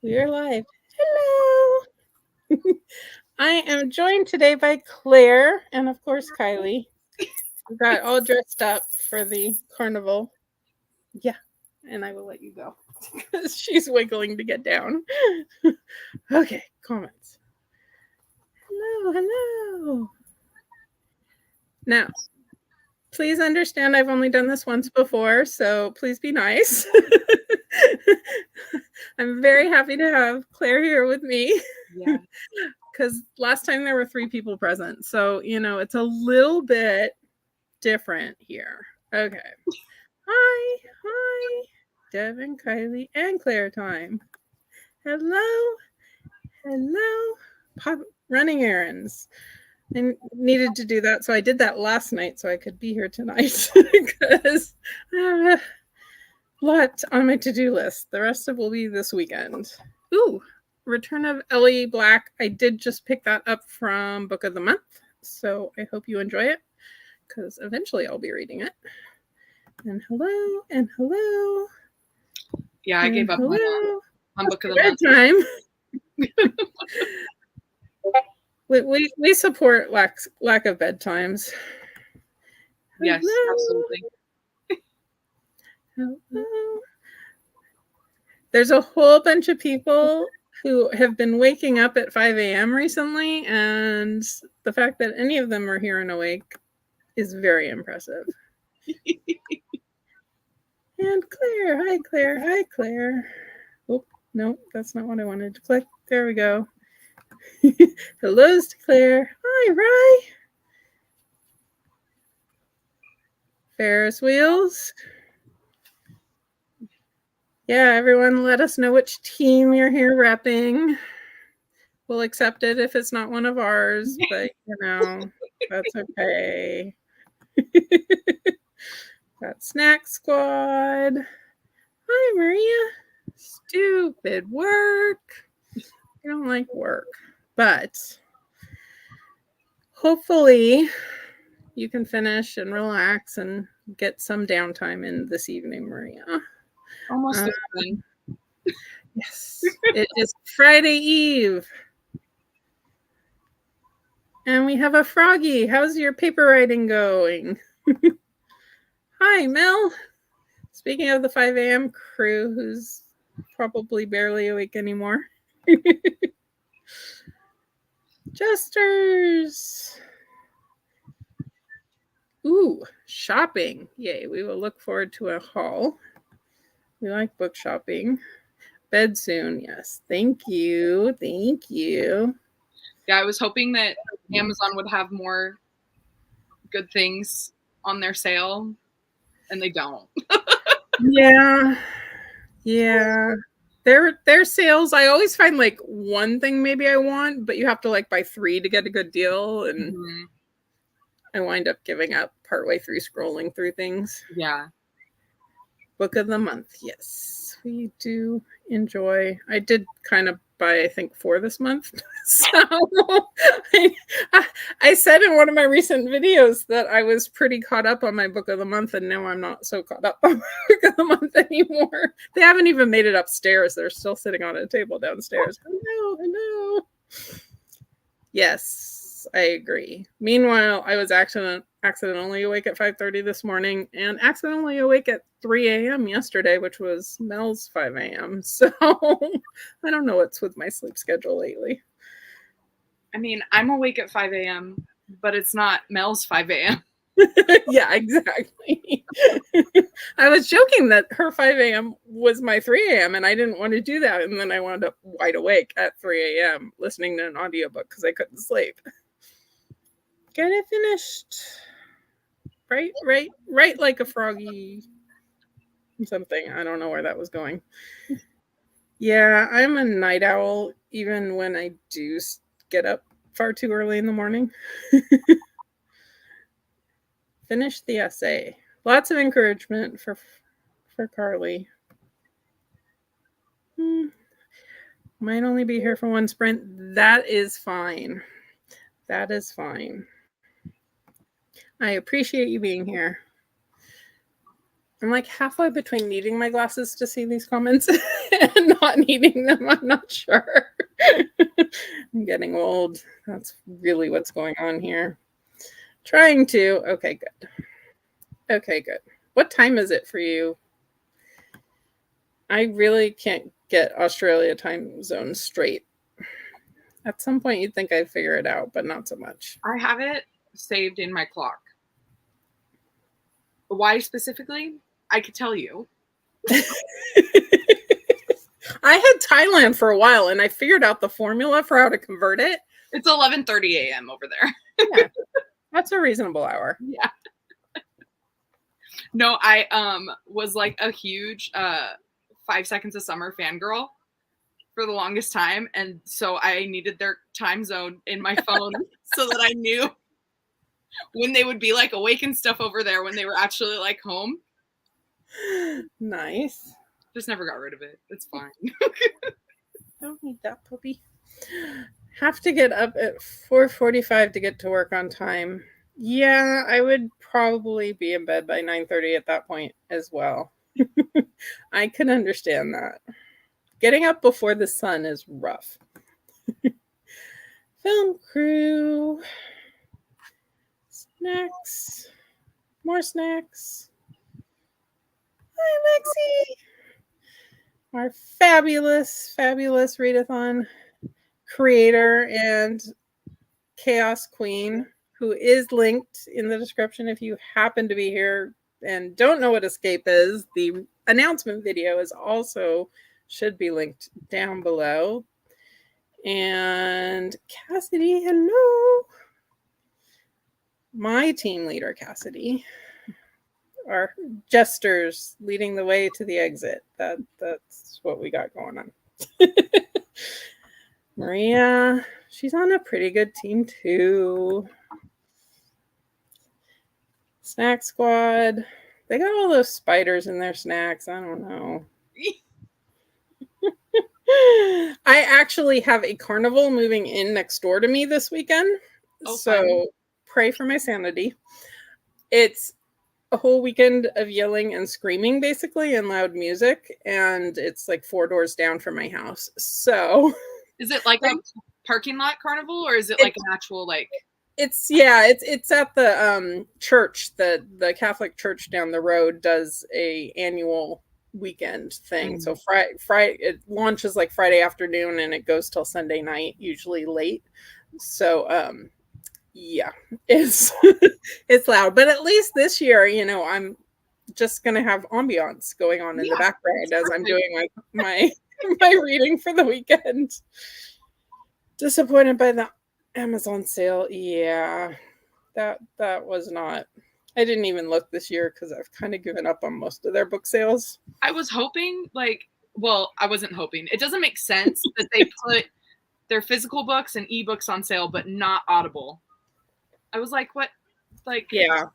We are live. Hello. I am joined today by Claire and, of course, Kylie. We got all dressed up for the carnival. Yeah, and I will let you go because she's wiggling to get down. Okay, comments. Hello. Now, please understand I've only done this once before, so please be nice. I'm very happy to have Claire here with me. Yeah. Because last time there were 3 people present. So, it's a little bit different here. Okay. Hi. Devin, Kylie, and Claire time. Hello. Running errands. I needed to do that, so I did that last night so I could be here tonight because I have a lot on my to-do list. The rest of it will be this weekend. Ooh, Return of Ellie Black. I did just pick that up from Book of the Month, so I hope you enjoy it because eventually I'll be reading it. And hello. Yeah, I gave up on Book of the Month. Bedtime. we support lack of bedtimes. Yes, absolutely. Hello. There's a whole bunch of people who have been waking up at 5 a.m. recently, and the fact that any of them are here and awake is very impressive. And Claire. Hi, Claire. Oh, no, that's not what I wanted to click. There we go. Hello's to Claire. Hi, Rye. Ferris wheels. Yeah, everyone, let us know which team you're here repping. We'll accept it if it's not one of ours, but that's okay. Got Snack Squad. Hi, Maria. Stupid work. I don't like work, but hopefully you can finish and relax and get some downtime in this evening, Maria. Almost evening. Yes, it is Friday Eve. And we have a Froggy. How's your paper writing going? Hi, Mel. Speaking of the 5 a.m. crew, who's probably barely awake anymore. Jesters. Ooh, shopping. Yay, we will look forward to a haul. We like book shopping. Bed soon. Yes. Thank you. Yeah, I was hoping that Amazon would have more good things on their sale, and they don't. Yeah. Their sales, I always find like one thing maybe I want, but you have to buy 3 to get a good deal, and I wind up giving up partway through scrolling through things. Yeah. Book of the Month. Yes, we do enjoy. I did kind of buy, I think, 4 this month. So I said in one of my recent videos that I was pretty caught up on my Book of the Month, and now I'm not so caught up on my Book of the Month anymore. They haven't even made it upstairs. They're still sitting on a table downstairs. Hello. Yes, I agree. Meanwhile, I was accidentally awake at 5:30 this morning and accidentally awake at 3 a.m. yesterday, which was Mel's 5 a.m. So I don't know what's with my sleep schedule lately. I mean, I'm awake at 5 a.m., but it's not Mel's 5 a.m. Yeah, exactly. I was joking that her 5 a.m. was my 3 a.m. and I didn't want to do that. And then I wound up wide awake at 3 a.m. listening to an audiobook because I couldn't sleep. Get it finished. Right like a froggy something. I don't know where that was going. Yeah, I'm a night owl even when I do get up far too early in the morning. Finish the essay. Lots of encouragement for Carly. Might only be here for one sprint. That is fine. I appreciate you being here. I'm like halfway between needing my glasses to see these comments and not needing them. I'm not sure. I'm getting old. That's really what's going on here. Trying to. Okay, good. Okay, good. What time is it for you? I really can't get Australia time zone straight. At some point, you'd think I'd figure it out, but not so much. I have it saved in my clock. Why specifically? I could tell you. I had Thailand for a while, and I figured out the formula for how to convert it. It's 11:30 a.m. over there. Yeah, that's a reasonable hour. Yeah. No, I was like a huge 5 Seconds of Summer fangirl for the longest time, and so I needed their time zone in my phone so that I knew when they would be like awake and stuff over there when they were actually like home. Nice. Just never got rid of it. It's fine. Don't need that, puppy. Have to get up at 4:45 to get to work on time. Yeah, I would probably be in bed by 9:30 at that point as well. I can understand that. Getting up before the sun is rough. Film crew. Snacks. More snacks. Hi, Lexie. Our fabulous readathon creator and chaos queen, who is linked in the description if you happen to be here and don't know what Escape is. The announcement video is also should be linked down below. And Cassidy, hello. My team leader, Cassidy. Our jesters leading the way to the exit. That's what we got going on. Maria, she's on a pretty good team too. Snack squad. They got all those spiders in their snacks. I don't know. I actually have a carnival moving in next door to me this weekend. Oh, so fun. Pray for my sanity. It's a whole weekend of yelling and screaming, basically, and loud music, and it's like 4 doors down from my house. So, is it like a parking lot carnival, or is it like an actual like? It's at the church. The Catholic church down the road does a annual weekend thing. So Friday it launches like Friday afternoon and it goes till Sunday night, usually late. So yeah, it's it's loud, but at least this year, I'm just gonna have ambiance going on in the background as I'm doing my reading for the weekend. Disappointed by the Amazon sale. Yeah, that was not. I didn't even look this year because I've kind of given up on most of their book sales. I was hoping, I wasn't hoping. It doesn't make sense that they put their physical books and ebooks on sale, but not Audible. I was like, what? Yeah.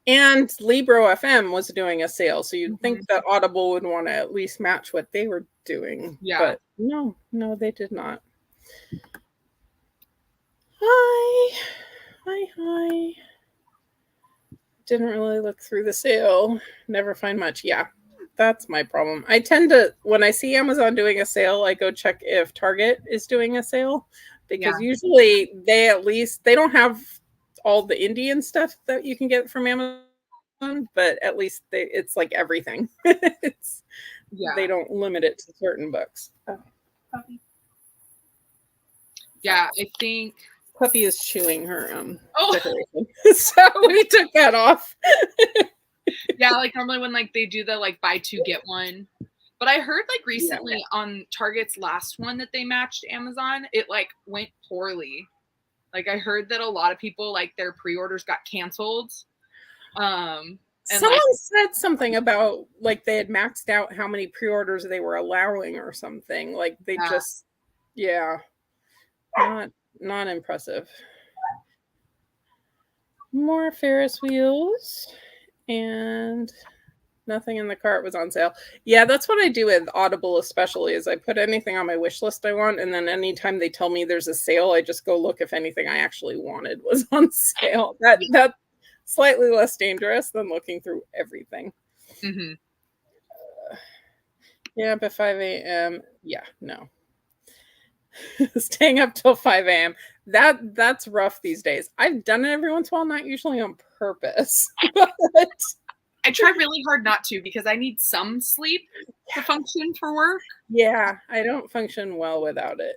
And Libro FM was doing a sale, so you'd think that Audible would want to at least match what they were doing. Yeah. But no, they did not. Hi. Didn't really look through the sale. Never find much. Yeah, that's my problem. I tend to, when I see Amazon doing a sale, I go check if Target is doing a sale, because usually they don't have all the Indian stuff that you can get from Amazon, but at least it's like everything. They don't limit it to certain books. Puppy. Yeah, I think Puppy is chewing her decoration. So we took that off. Yeah, like normally when they do the buy 2 get 1. But I heard recently on Target's last one that they matched Amazon, it went poorly. I heard that a lot of people their pre-orders got canceled. And someone said something about they had maxed out how many pre-orders they were allowing or something. They just not impressive. More Ferris wheels, and nothing in the cart was on sale. Yeah, that's what I do with Audible, especially, is I put anything on my wish list I want, and then anytime they tell me there's a sale, I just go look if anything I actually wanted was on sale. That slightly less dangerous than looking through everything. Mm-hmm. Yeah, but 5 a.m. Yeah, no. Staying up till 5 a.m. That's rough these days. I've done it every once in a while, not usually on purpose. But I try really hard not to because I need some sleep to function for work. yeah, I don't function well without it.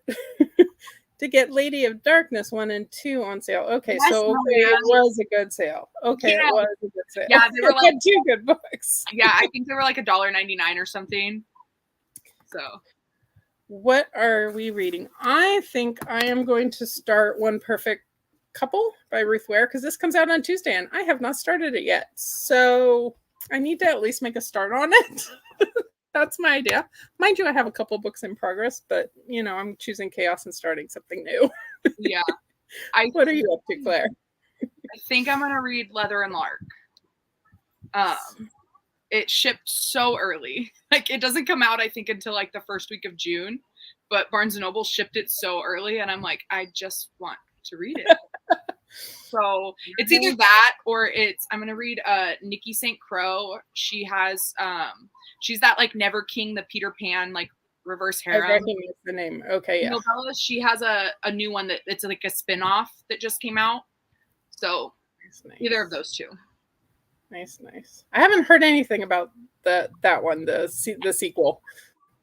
To get Lady of Darkness 1 and 2 on sale. Okay, Yes, so okay, it was a good sale. Okay, yeah. it was a good sale. Yeah, they were like two good books. Yeah, I think they were like $1.99 or something. So what are we reading? I think I am going to start One Perfect Couple by Ruth Ware because this comes out on Tuesday and I have not started it yet. So I need to at least make a start on it. That's my idea. Mind you, I have a couple books in progress, but I'm choosing chaos and starting something new. Yeah. What are you up to, Claire? I think I'm gonna read Leather and Lark. It shipped so early. Like it doesn't come out, I think, until like the first week of June. But Barnes and Noble shipped it so early, and I'm like, I just want to read it. So it's either that or I'm gonna read Nikki St. Crow. She has she's that like Never King, the Peter Pan like reverse harem. I recognize the name. Okay, yeah. Novella. She has a new one that it's like a spin-off that just came out. So nice. Either of those two. Nice. I haven't heard anything about that one, the sequel,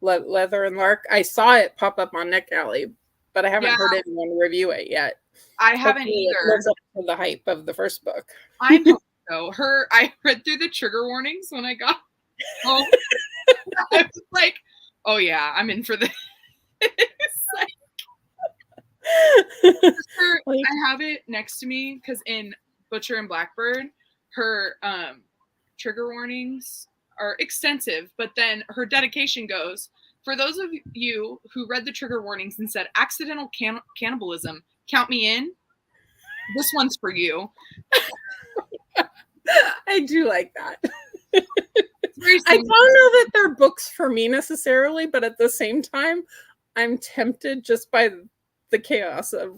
Leather and Lark. I saw it pop up on Nick Alley, but I haven't heard anyone review it yet. I haven't either. It lives up to the hype of the first book. I hope so. I read through the trigger warnings when I got home. I was like, oh yeah, I'm in for this. I have it next to me because in Butcher and Blackbird, her trigger warnings are extensive, but then her dedication goes, for those of you who read the trigger warnings and said accidental cannibalism, count me in. This one's for you. I do like that. I don't know that they're books for me necessarily, but at the same time, I'm tempted just by the chaos of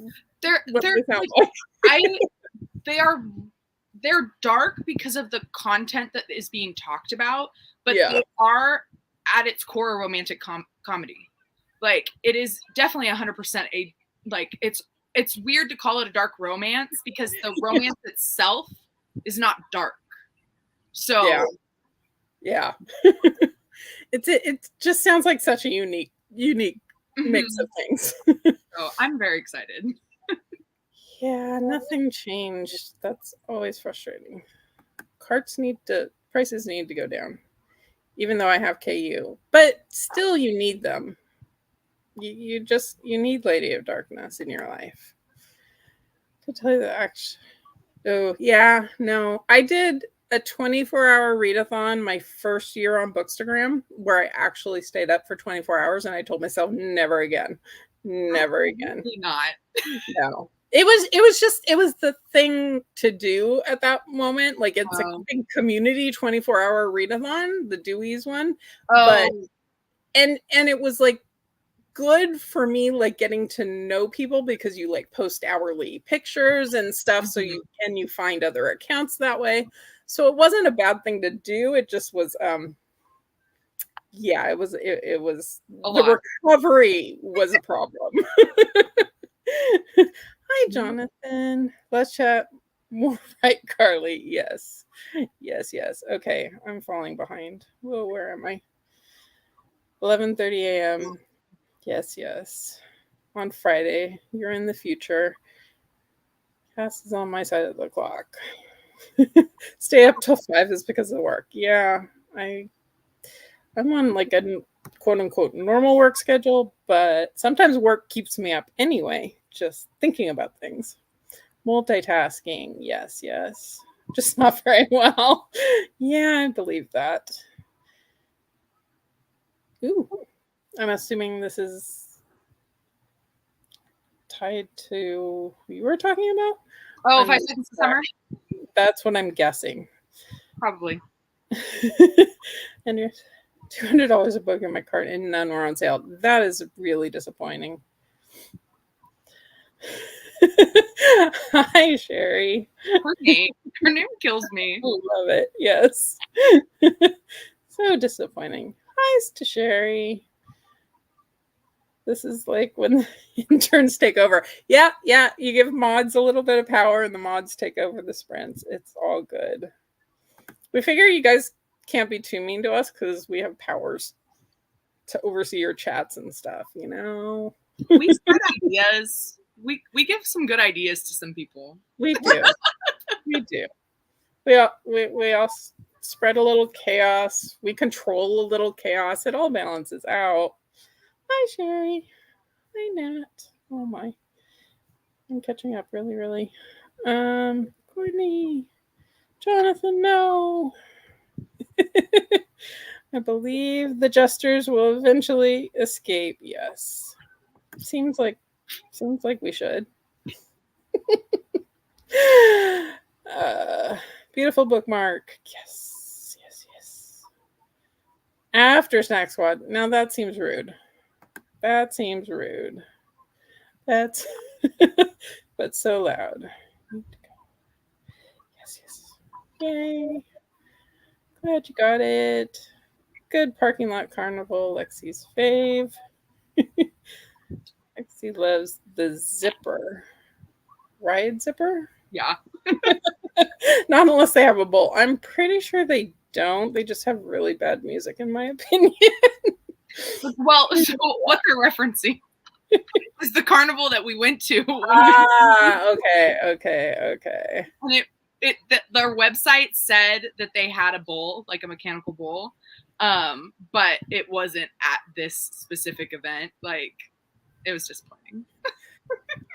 they're dark because of the content that is being talked about, but they are at its core a romantic comedy. Like it is definitely 100% it's weird to call it a dark romance because the romance itself is not dark. So yeah. It just sounds like such a unique mix of things. So I'm very excited. Yeah, nothing changed. That's always frustrating. Prices need to go down, even though I have KU. But still, you need them. You need Lady of Darkness in your life. To tell you the action. Oh, yeah, no. I did a 24-hour readathon my first year on Bookstagram where I actually stayed up for 24 hours and I told myself never again. Never again. Not. No. It was the thing to do at that moment. Like it's a big community 24-hour readathon, the Dewey's one. But and it was like good for me, like getting to know people because you like post hourly pictures and stuff. So you find other accounts that way. So it wasn't a bad thing to do. It just was it was the recovery was a problem. Hi, Jonathan. Let's chat more, right, Carly? Yes. Okay, I'm falling behind. Whoa, where am I? 11:30 a.m. Yes. On Friday. You're in the future. Cass is on my side of the clock. Stay up till 5 is because of work. Yeah, I'm on like a quote unquote normal work schedule, but sometimes work keeps me up anyway, just thinking about things. Multitasking, yes. Just not very well. Yeah, I believe that. Ooh, I'm assuming this is tied to who you were talking about? Oh, 5 Seconds to Summer? That's what I'm guessing. Probably. And you're $200 a book in my cart and none were on sale. That is really disappointing. Hi, Sherry. Her name kills me. I love it. Yes. So disappointing. Hi to Sherry. This is like when the interns take over. Yeah, you give mods a little bit of power and the mods take over the sprints. It's all good. We figure you guys can't be too mean to us because we have powers to oversee your chats and stuff, you know? We spread ideas. We give some good ideas to some people. We do. We do. We all spread a little chaos. We control a little chaos. It all balances out. Hi, Sherry. Hi, Nat. Oh, my. I'm catching up really. Courtney. Jonathan, no. I believe the jesters will eventually escape. Yes. Seems like we should. Beautiful bookmark. Yes. After Snack Squad. Now that seems rude. That's but so loud. Yes. Yay. Glad you got it. Good parking lot carnival. Lexie's fave. Lexie loves the zipper. Ride zipper? Yeah. Not unless they have a bowl. I'm pretty sure they don't. They just have really bad music, in my opinion. Well, so what they're referencing is the carnival that we went to. Okay. And their website said that they had a bowl, like a mechanical bowl, but it wasn't at this specific event. Like, it was just playing.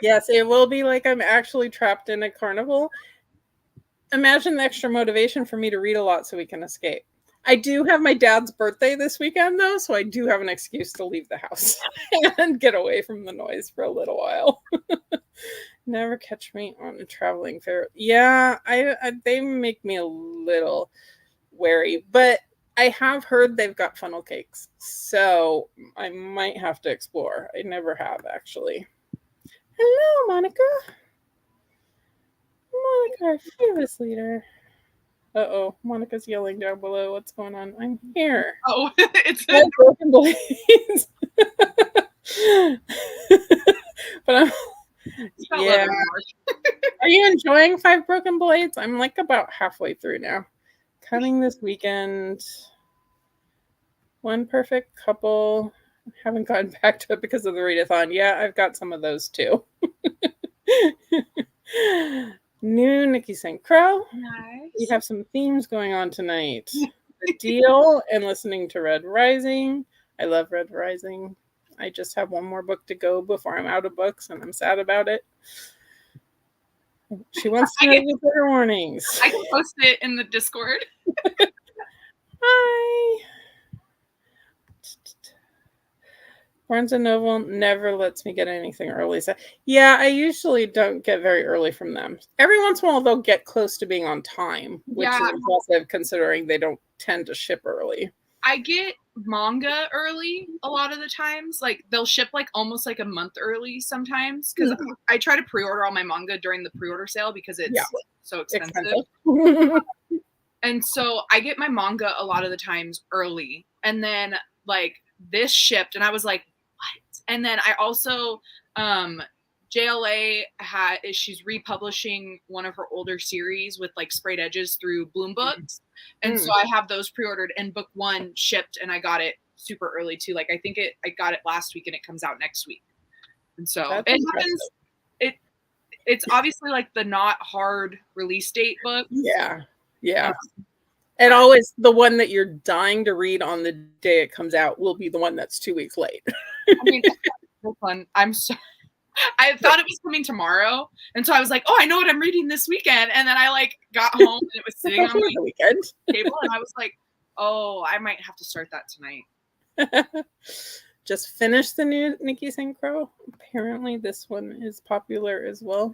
Yes, it will be like I'm actually trapped in a carnival. Imagine the extra motivation for me to read a lot so we can escape. I do have my dad's birthday this weekend, though, so I do have an excuse to leave the house and get away from the noise for a little while. Never catch me on a traveling fair. Yeah, they make me a little wary, but I have heard they've got funnel cakes, so I might have to explore. I never have, actually. Hello, Monica. Monica, our fearless leader. Uh-oh, Monica's yelling down below. What's going on? I'm here. Oh, it's broken blades. But I'm yeah. Are you enjoying 5 Broken Blades? I'm like about halfway through now. Coming this weekend. One Perfect Couple. Haven't gotten back to it because of the readathon. Yeah, I've got some of those too. New Nikki St. Crow. Nice. We have some themes going on tonight. The Deal and listening to Red Rising. I love Red Rising. I just have one more book to go before I'm out of books, and I'm sad about it. She wants to know the trigger warnings. I can post it in the Discord. Hi. Barnes & Noble never lets me get anything early. So, yeah, I usually don't get very early from them. Every once in a while, they'll get close to being on time, which is impressive considering they don't tend to ship early. I get manga early a lot of the times. Like, they'll ship like almost like a month early sometimes because I try to pre-order all my manga during the pre-order sale because it's so expensive. And so I get my manga a lot of the times early. And then like this shipped and I was like, what? And then I also JLA she's republishing one of her older series with like sprayed edges through Bloom Books. And so I have those pre-ordered and book 1 shipped and I got it super early too. Like I got it last week and it comes out next week. And so it happens. It's obviously like the not hard release date book. Yeah. And always the one that you're dying to read on the day it comes out will be the one that's 2 weeks late. I mean, so fun. I thought it was coming tomorrow, and so I was like, "Oh, I know what I'm reading this weekend." And then I like got home and it was sitting on my weekend table, and I was like, "Oh, I might have to start that tonight." Just finished the new Nikki St. Crow. Apparently, this one is popular as well.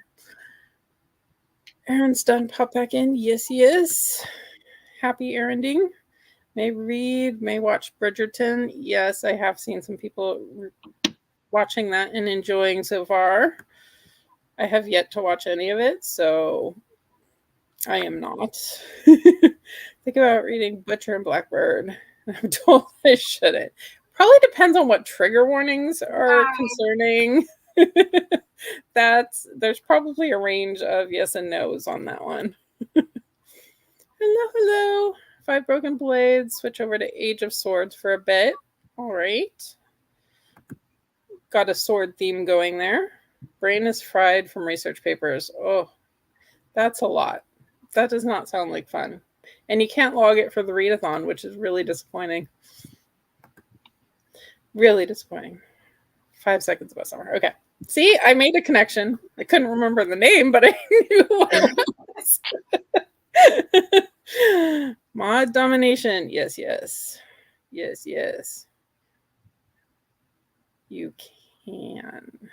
Aaron's done pop back in. Yes. Happy erranding. May watch Bridgerton. Yes, I have seen some people watching that and enjoying so far. I have yet to watch any of it, so I am not. Think about reading Butcher and Blackbird. I'm told I shouldn't. Probably depends on what trigger warnings are concerning. There's probably a range of yes and no's on that one. Hello. 5 Broken Blades. Switch over to Age of Swords for a bit. All right. Got a sword theme going there. Brain is fried from research papers. Oh, that's a lot. That does not sound like fun. And you can't log it for the readathon, which is really disappointing. Really disappointing. 5 seconds about summer. Okay. See, I made a connection. I couldn't remember the name, but I knew what it was. Mod domination. Yes, yes. Yes, yes. You can.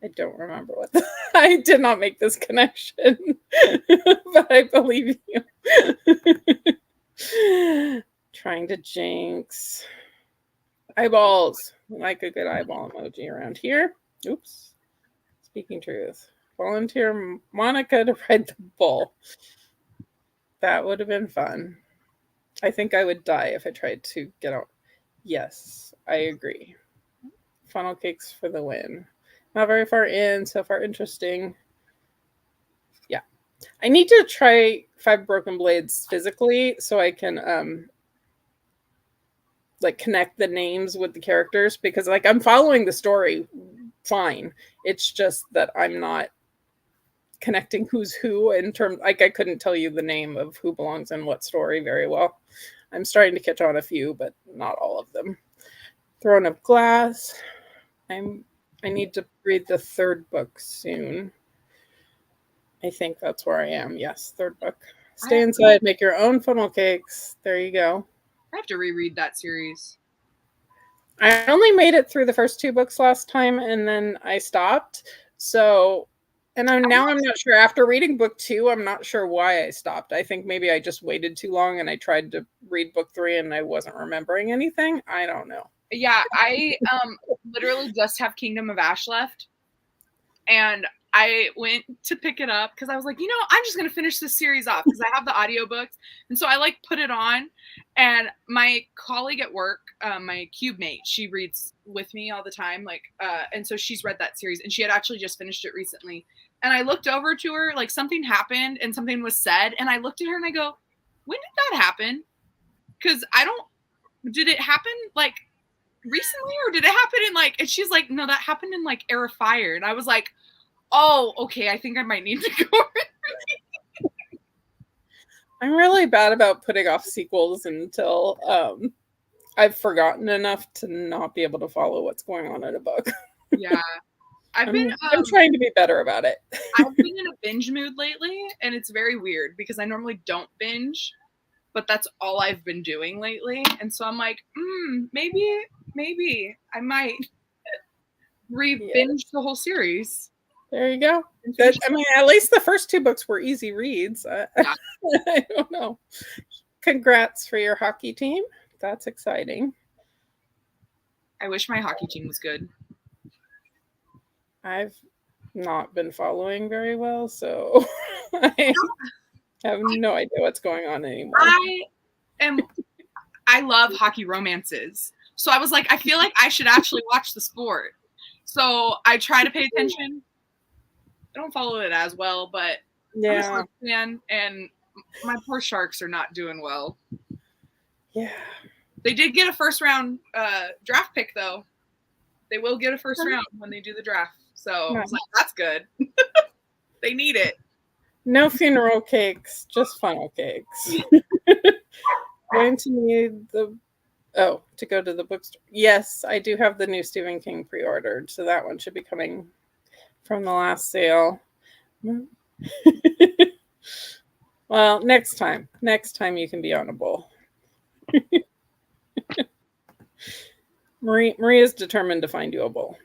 I don't remember what I did not make this connection, but I believe you. Trying to jinx. Eyeballs. Like a good eyeball emoji around here. Oops. Speaking truth. Volunteer Monica to ride the bull. That would have been fun. I think I would die if I tried to get out. Yes, I agree. Funnel cakes for the win. Not very far in, so far interesting. Yeah. I need to try 5 Broken Blades physically so I can like connect the names with the characters, because like I'm following the story fine. It's just that I'm not connecting who's who in terms, like I couldn't tell you the name of who belongs in what story very well. I'm starting to catch on a few, but not all of them. Throne of Glass. I need to read the 3rd book soon. I think that's where I am. Yes, 3rd book. Stay inside, make your own funnel cakes. There you go. I have to reread that series. I only made it through the first 2 books last time, and then I stopped. So, and I'm not sure. After reading book 2, I'm not sure why I stopped. I think maybe I just waited too long, and I tried to read book 3, and I wasn't remembering anything. I don't know. Yeah, I literally just have Kingdom of Ash left, and I went to pick it up because I was like, I'm just going to finish this series off because I have the audiobooks. And so I like put it on, and my colleague at work, my cube mate, she reads with me all the time. And so she's read that series, and she had actually just finished it recently. And I looked over to her, like something happened and something was said. And I looked at her and I go, when did that happen? Because did it happen like recently, or did it happen in and she's like, no, that happened in Era Fire. And I was like, oh, okay, I think I might need to go. I'm really bad about putting off sequels until I've forgotten enough to not be able to follow what's going on in a book. Yeah. I'm trying to be better about it. I've been in a binge mood lately, and it's very weird because I normally don't binge, but that's all I've been doing lately. And so I'm like, maybe I might binge the whole series. There you go. Good. I mean, at least the first 2 books were easy reads. Yeah. I don't know. Congrats for your hockey team. That's exciting. I wish my hockey team was good. I've not been following very well, so I have no idea what's going on anymore. I love hockey romances. So I was like, I feel like I should actually watch the sport. So I try to pay attention. I don't follow it as well, but I'm a Sharks fan, and my poor Sharks are not doing well. Yeah. They did get a first round draft pick, though. They will get a first round when they do the draft. So I was like, that's good. They need it. No funeral cakes, just funnel cakes. Going to need to go to the bookstore. Yes, I do have the new Stephen King pre-ordered, so that one should be coming from the last sale. Well, next time you can be on a bowl. Maria's determined to find you a bowl.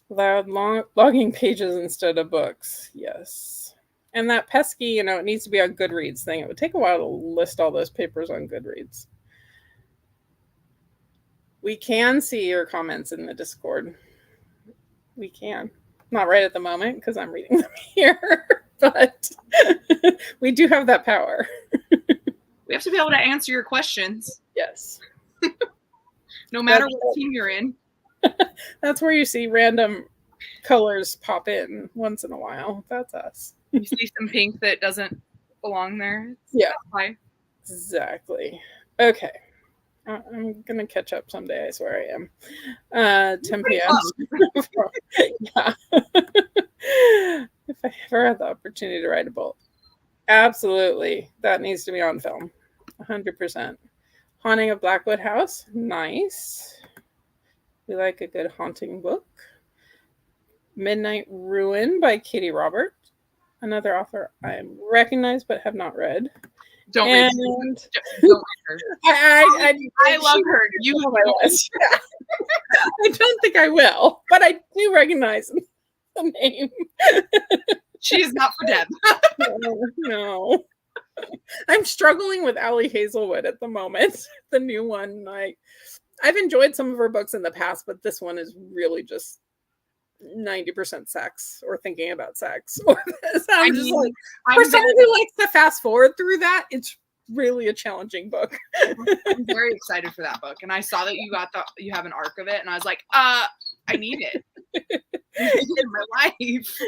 Loud logging pages instead of books. Yes. And that pesky, it needs to be on Goodreads thing. It would take a while to list all those papers on Goodreads. We can see your comments in the Discord. We can. Not right at the moment because I'm reading them here, but we do have that power. We have to be able to answer your questions. Yes. No matter what team you're in. That's where you see random colors pop in once in a while. That's us. You see some pink that doesn't belong there. Yeah. Why? Exactly. Okay. I'm going to catch up someday, I swear I am. 10 p.m. Yeah. If I ever had the opportunity to write a book. Absolutely. That needs to be on film. 100%. Haunting of Blackwood House. Nice. We like a good haunting book. Midnight Ruin by Katie Robert. Another author I recognize but have not read. Don't read her. I love her. You on my list. Yeah. I don't think I will, but I do recognize the name. She is not for Deb. No. I'm struggling with Allie Hazelwood at the moment. The new one. I've enjoyed some of her books in the past, but this one is really just 90% sex or thinking about sex. For someone who likes to fast forward through that, it's really a challenging book. I'm very excited for that book, and I saw that you have an arc of it, and I was like, I need it in my life.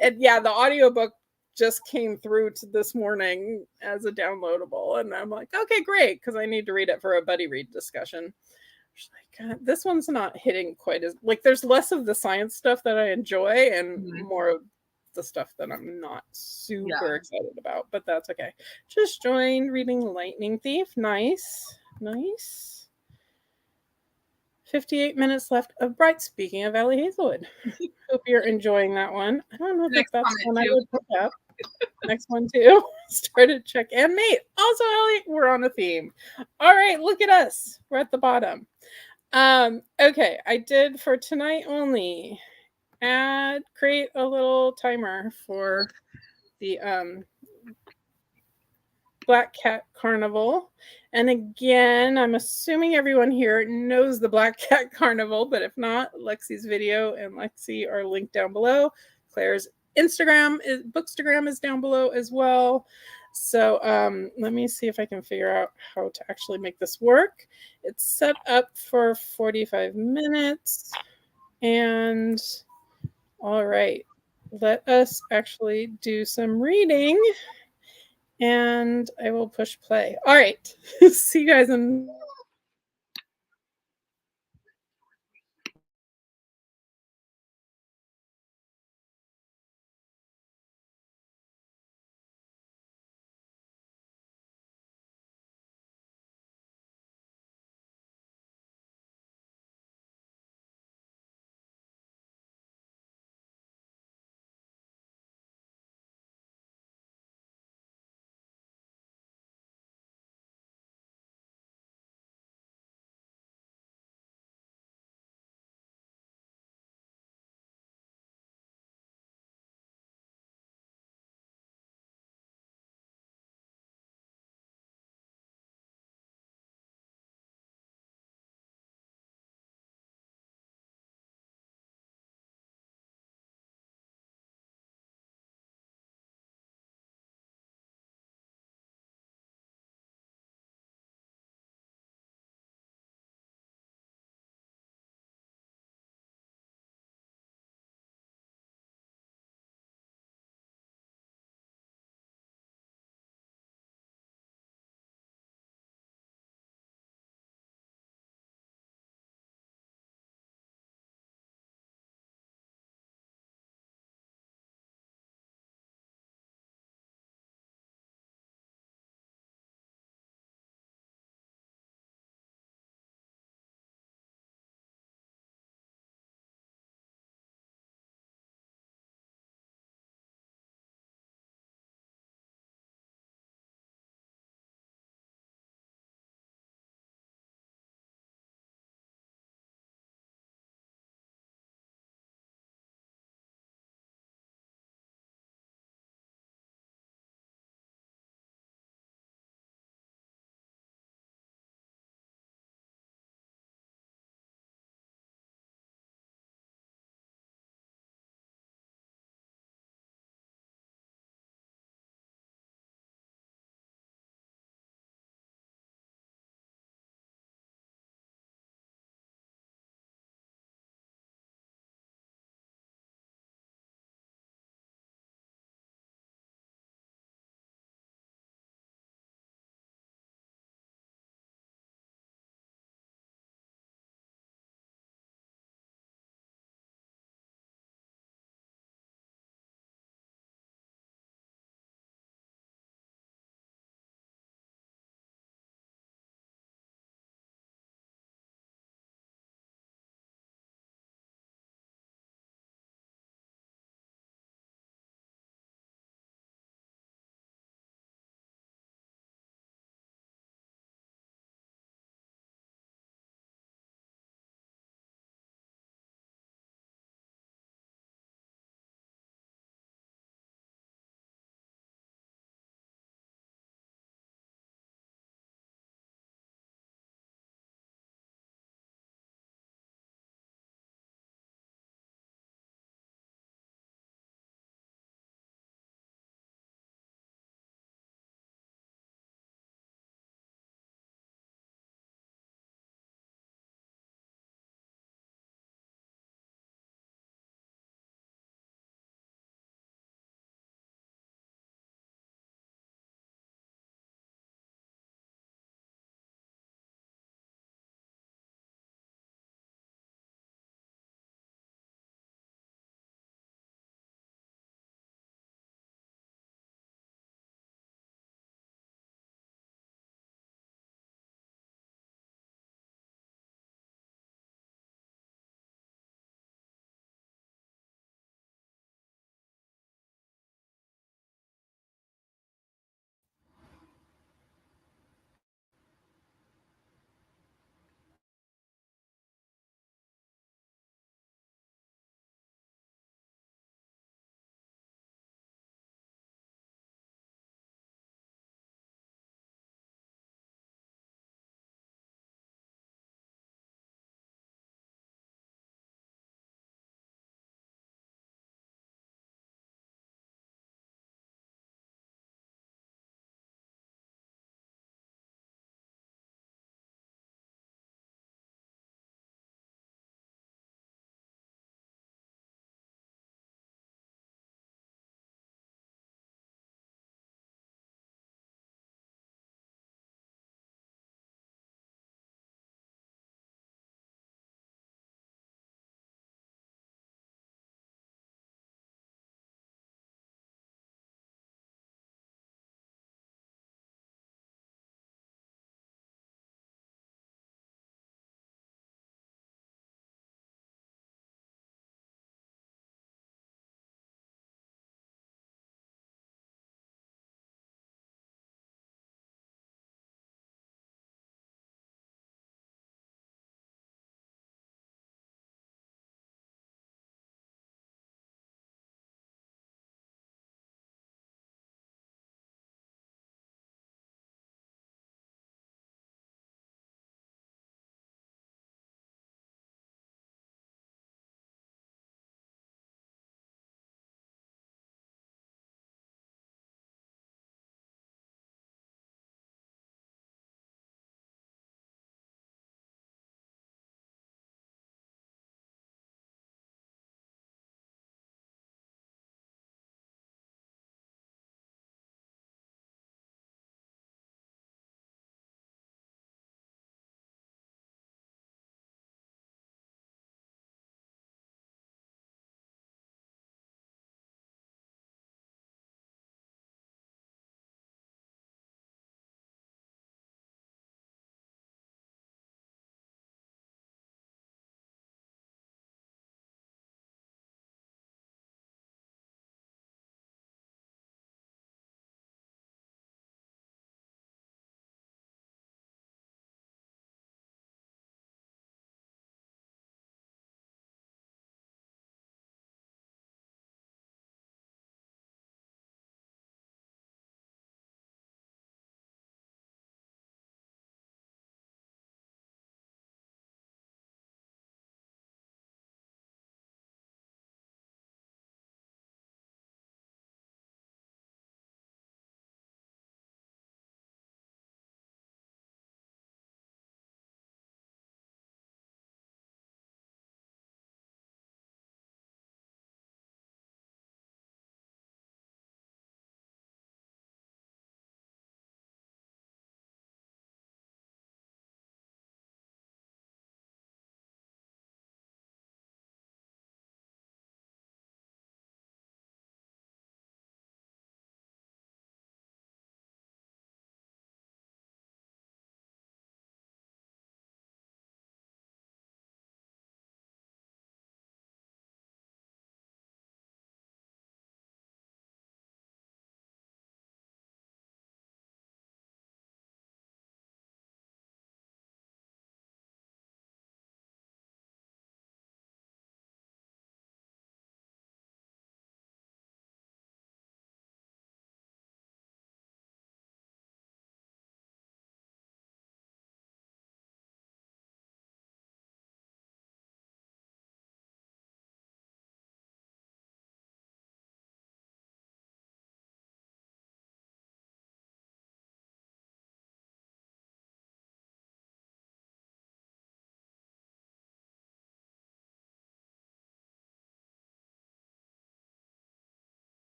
And yeah, the audiobook just came through this morning as a downloadable, and I'm like, okay, great, because I need to read it for a buddy read discussion. Like, this one's not hitting quite as there's less of the science stuff that I enjoy and more of the stuff that I'm not super excited about, but that's okay. Just joined reading Lightning Thief. Nice. 58 minutes left of Bright. Speaking of Allie Hazelwood. Hope you're enjoying that one. I don't know if that's one I would pick up. Next one too. Started check and mate. Also, Allie, we're on a theme. All right, look at us. We're at the bottom. Okay, I did for tonight only create a little timer for the Black Cat Carnival. And again, I'm assuming everyone here knows the Black Cat Carnival, but if not, Lexie's video and Lexie are linked down below. Claire's Bookstagram is down below as well. So let me see if I can figure out how to actually make this work. It's set up for 45 minutes. And all right, let us actually do some reading. And I will push play. All right. See you guys in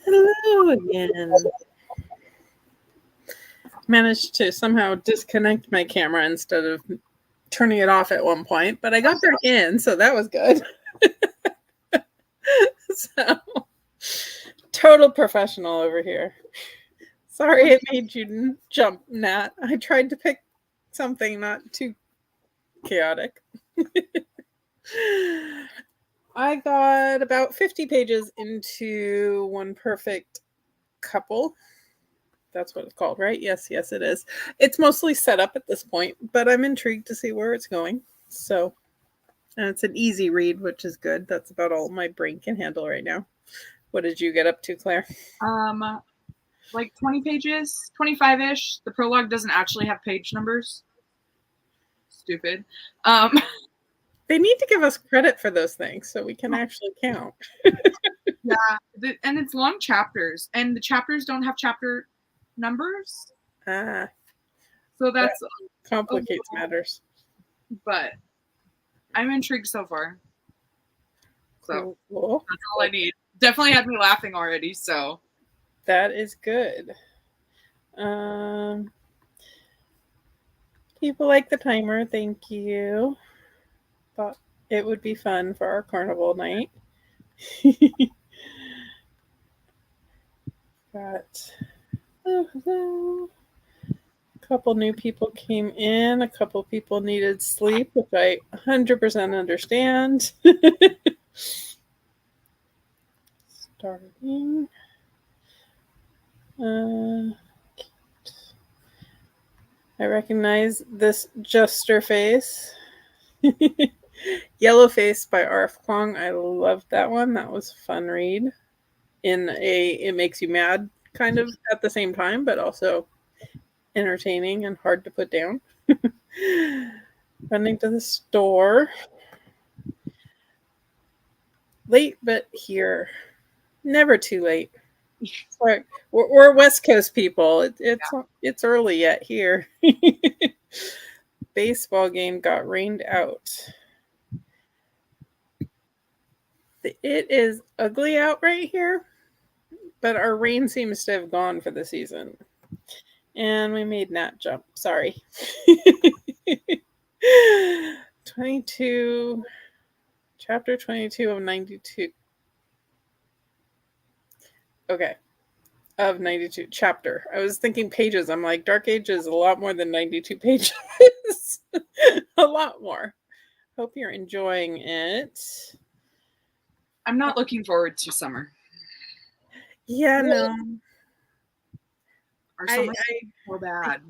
Hello again. Managed to somehow disconnect my camera instead of turning it off at one point, but I got back in, so that was good. So, total professional over here. Sorry it made you jump, Nat. I tried to pick something not too chaotic. I got about 50 pages into One Perfect Couple. That's what it's called, right? Yes, it is. It's mostly set up at this point, but I'm intrigued to see where it's going. So, and it's an easy read, which is good. That's about all my brain can handle right now. What did you get up to, Claire? Like 20 pages, 25-ish. The prologue doesn't actually have page numbers. Stupid. They need to give us credit for those things so we can actually count. Yeah, and it's long chapters, and the chapters don't have chapter numbers. So that complicates matters. But I'm intrigued so far. So cool. That's all I need. Definitely had me laughing already, so. That is good. People like the timer, thank you. Thought it would be fun for our carnival night. Got a couple new people came in. A couple people needed sleep, which I 100% understand. Starting. I recognize this Juster face. Yellow Face by R.F. Kuang. I loved that one. That was a fun read. It makes you mad kind of at the same time, but also entertaining and hard to put down. Running to the store. Late, but here. Never too late. Sorry. We're West Coast people. It's early yet here. Baseball game got rained out. It is ugly out right here, but our rain seems to have gone for the season. And we made Nat jump. Sorry. 22, chapter 22 of 92. Okay. Of 92 chapter. I was thinking pages. I'm like, Dark Age is a lot more than 92 pages. A lot more. Hope you're enjoying it. I'm not looking forward to summer. Yeah, no. Our summer is so bad.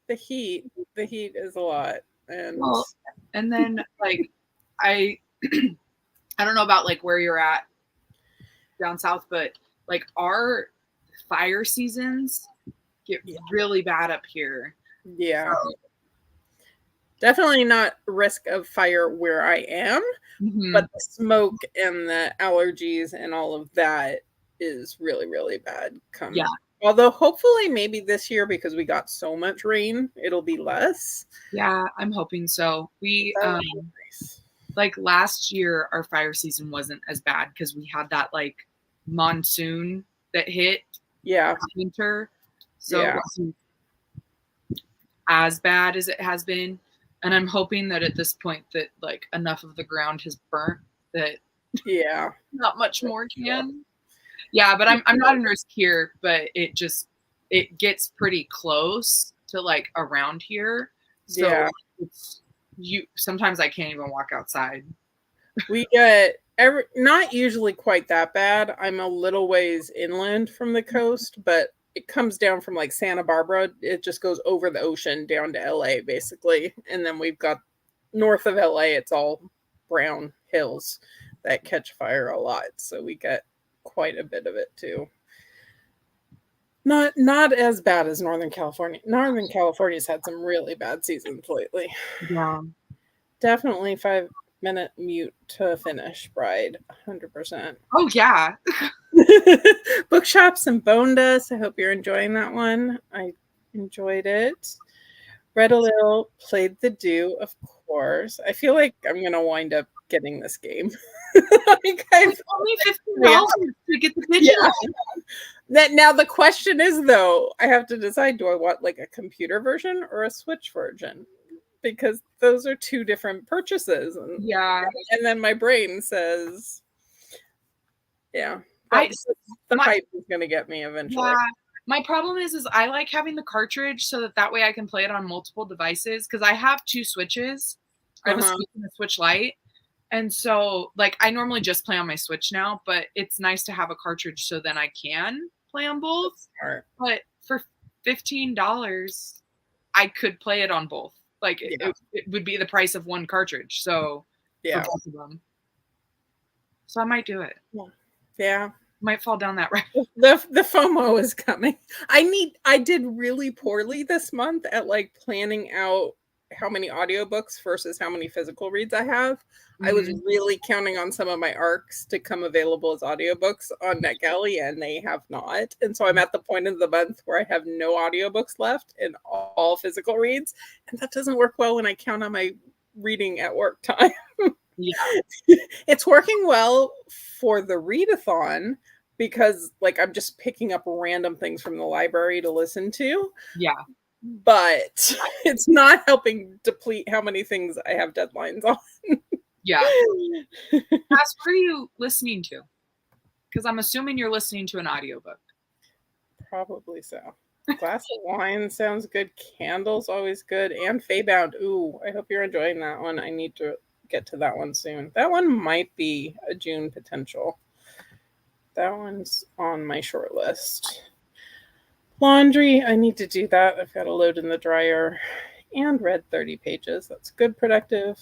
The heat is a lot. And then like I don't know about like where you're at down south, but like our fire seasons get really bad up here. Yeah. So. Definitely not risk of fire where I am, but the smoke and the allergies and all of that is really, really bad. Although hopefully maybe this year, because we got so much rain, it'll be less. Yeah, I'm hoping so. We nice. Like last year, our fire season wasn't as bad because we had that like monsoon that hit. Yeah. Winter. So it wasn't as bad as it has been. And I'm hoping that at this point that like enough of the ground has burnt that not much more can. Yeah, but I'm not in risk here, but it gets pretty close to like around here. So sometimes I can't even walk outside. We get not usually quite that bad. I'm a little ways inland from the coast, but it comes down from like Santa Barbara. It just goes over the ocean down to LA basically. And then we've got north of LA, it's all brown hills that catch fire a lot. So we get quite a bit of it too. Not as bad as Northern California. Northern California's had some really bad seasons lately. Yeah. Definitely 5-minute mute to finish, Bride. 100%. Oh, yeah. Bookshops and boned us. I hope you're enjoying that one. I enjoyed it. Read a little, played the do, of course. I feel like I'm going to wind up getting this game. Like, It's only $15 to get the digital. That now the question is though, I have to decide: do I want like a computer version or a Switch version? Because those are two different purchases. And, and then my brain says, the hype is going to get me eventually. Yeah. My problem is I like having the cartridge so that way I can play it on multiple devices because I have two Switches. I have a Switch and a Switch Lite. And so, like, I normally just play on my Switch now, but it's nice to have a cartridge so then I can play on both. But for $15, I could play it on both. Like, it would be the price of one cartridge. So, for both of them. So I might do it. Yeah. Might fall down that rabbit. The FOMO is coming. I did really poorly this month at like planning out how many audiobooks versus how many physical reads I have. I was really counting on some of my arcs to come available as audiobooks on NetGalley, and they have not. And so I'm at the point of the month where I have no audiobooks left and all physical reads. And that doesn't work well when I count on my reading at work time. It's working well for the readathon because like I'm just picking up random things from the library to listen to. But it's not helping deplete how many things I have deadlines on. Ask, what are you listening to? Because I'm assuming you're listening to an audiobook. Probably so. Glass of wine sounds good. Candles always good. And Faybound. Ooh, I hope you're enjoying that one. I need to get to that one soon. That one might be a June potential. That one's on my short list. Laundry, I need to do that. I've got to load in the dryer. And read 30 pages. That's good, productive.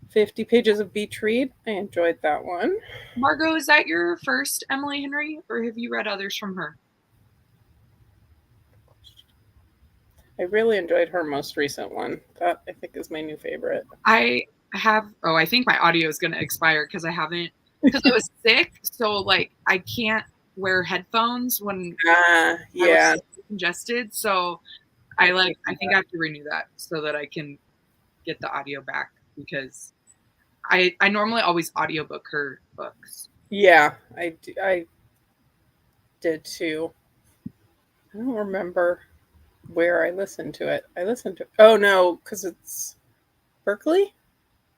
50 pages of beach read. I enjoyed that one. Margot, is that your first Emily Henry, or have you read others from her? I really enjoyed her most recent one. That I think is my new favorite. I think my audio is going to expire because I was sick. So like I can't wear headphones when I was congested. So I think I have to renew that so that I can get the audio back because I normally always audiobook her books. Yeah, I did too. I don't remember where I listened to it. Oh no, because it's Berkeley.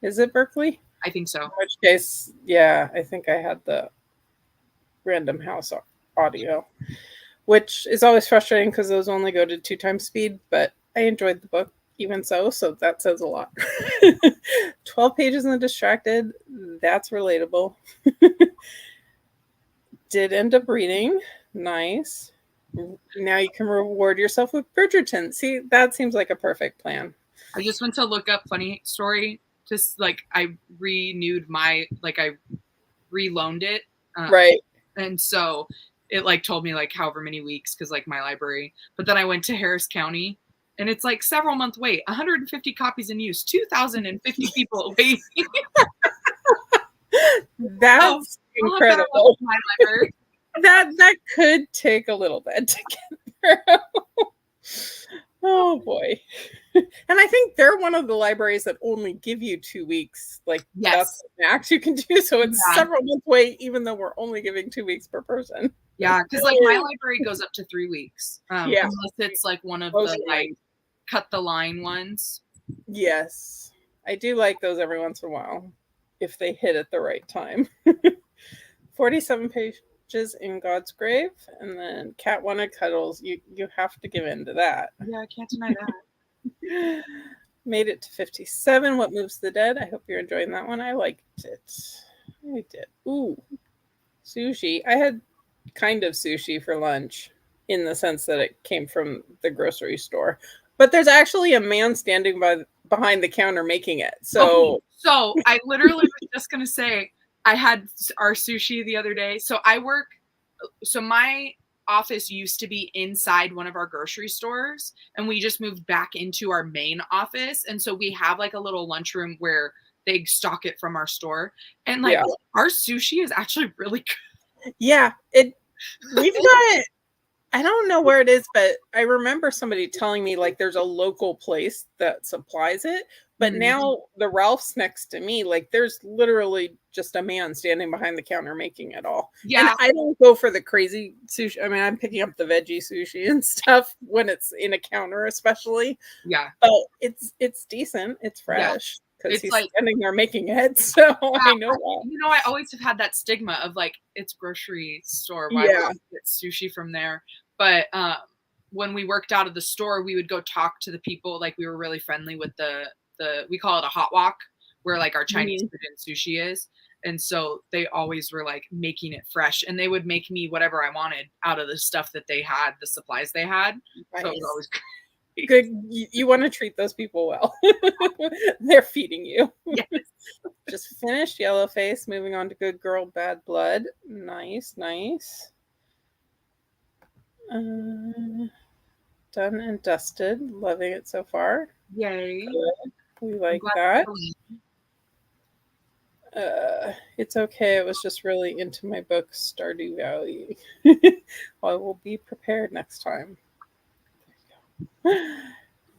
Is it Berkeley? I think so. In which case, I think I had the Random House audio, which is always frustrating because those only go to 2 times speed, but I enjoyed the book even so that says a lot. 12 pages in The Distracted, that's relatable. Did end up reading. Nice. Now you can reward yourself with Bridgerton. See, that seems like a perfect plan. I just went to look up funny story. Just like I renewed I reloaned it. Right. And so it like told me like however many weeks because like my library. But then I went to Harris County and it's like several month wait, 150 copies in use, 2,050 people waiting. That's incredible. My library. That could take a little bit to get through. Oh boy. And I think they're one of the libraries that only give you 2 weeks. Like that's the max you can do. So it's several months wait, even though we're only giving 2 weeks per person. Yeah, because like my library goes up to 3 weeks. Unless it's like one of the like cut the line ones. Yes. I do like those every once in a while if they hit at the right time. 47 pages in God's Grave, and then Cat Wanted Cuddles. You have to give in to that. Yeah, I can't deny that. Made it to 57. What Moves the Dead? I hope you're enjoying that one. I liked it. I did. Ooh, sushi. I had kind of sushi for lunch in the sense that it came from the grocery store, but there's actually a man standing behind the counter making it. So I literally was just gonna say I had our sushi the other day. So my office used to be inside one of our grocery stores and we just moved back into our main office. And so we have like a little lunchroom where they stock it from our store. And like our sushi is actually really good. Yeah. We've got, I don't know where it is, but I remember somebody telling me like there's a local place that supplies it, But now the Ralph's next to me, like there's literally just a man standing behind the counter making it all. Yeah. And I don't go for the crazy sushi. I mean, I'm picking up the veggie sushi and stuff when it's in a counter, especially. Yeah. But it's decent. It's fresh because It's he's like standing there making it. So I know that. You know, I always have had that stigma of like it's grocery store. Why would I get sushi from there? But when we worked out of the store, we would go talk to the people. Like we were really friendly with the we call it a hot walk, where like our Chinese food and sushi is. And so they always were like making it fresh, and they would make me whatever I wanted out of the stuff that they had, the supplies they had. Nice. So it was always great. Good. You want to treat those people well. They're feeding you. Yes. Just finished Yellow Face. Moving on to Good Girl, Bad Blood. Nice. Done and dusted. Loving it so far. Yay. Good. We like that. It's okay. I was just really into my book, Stardew Valley. I will be prepared next time. There you go.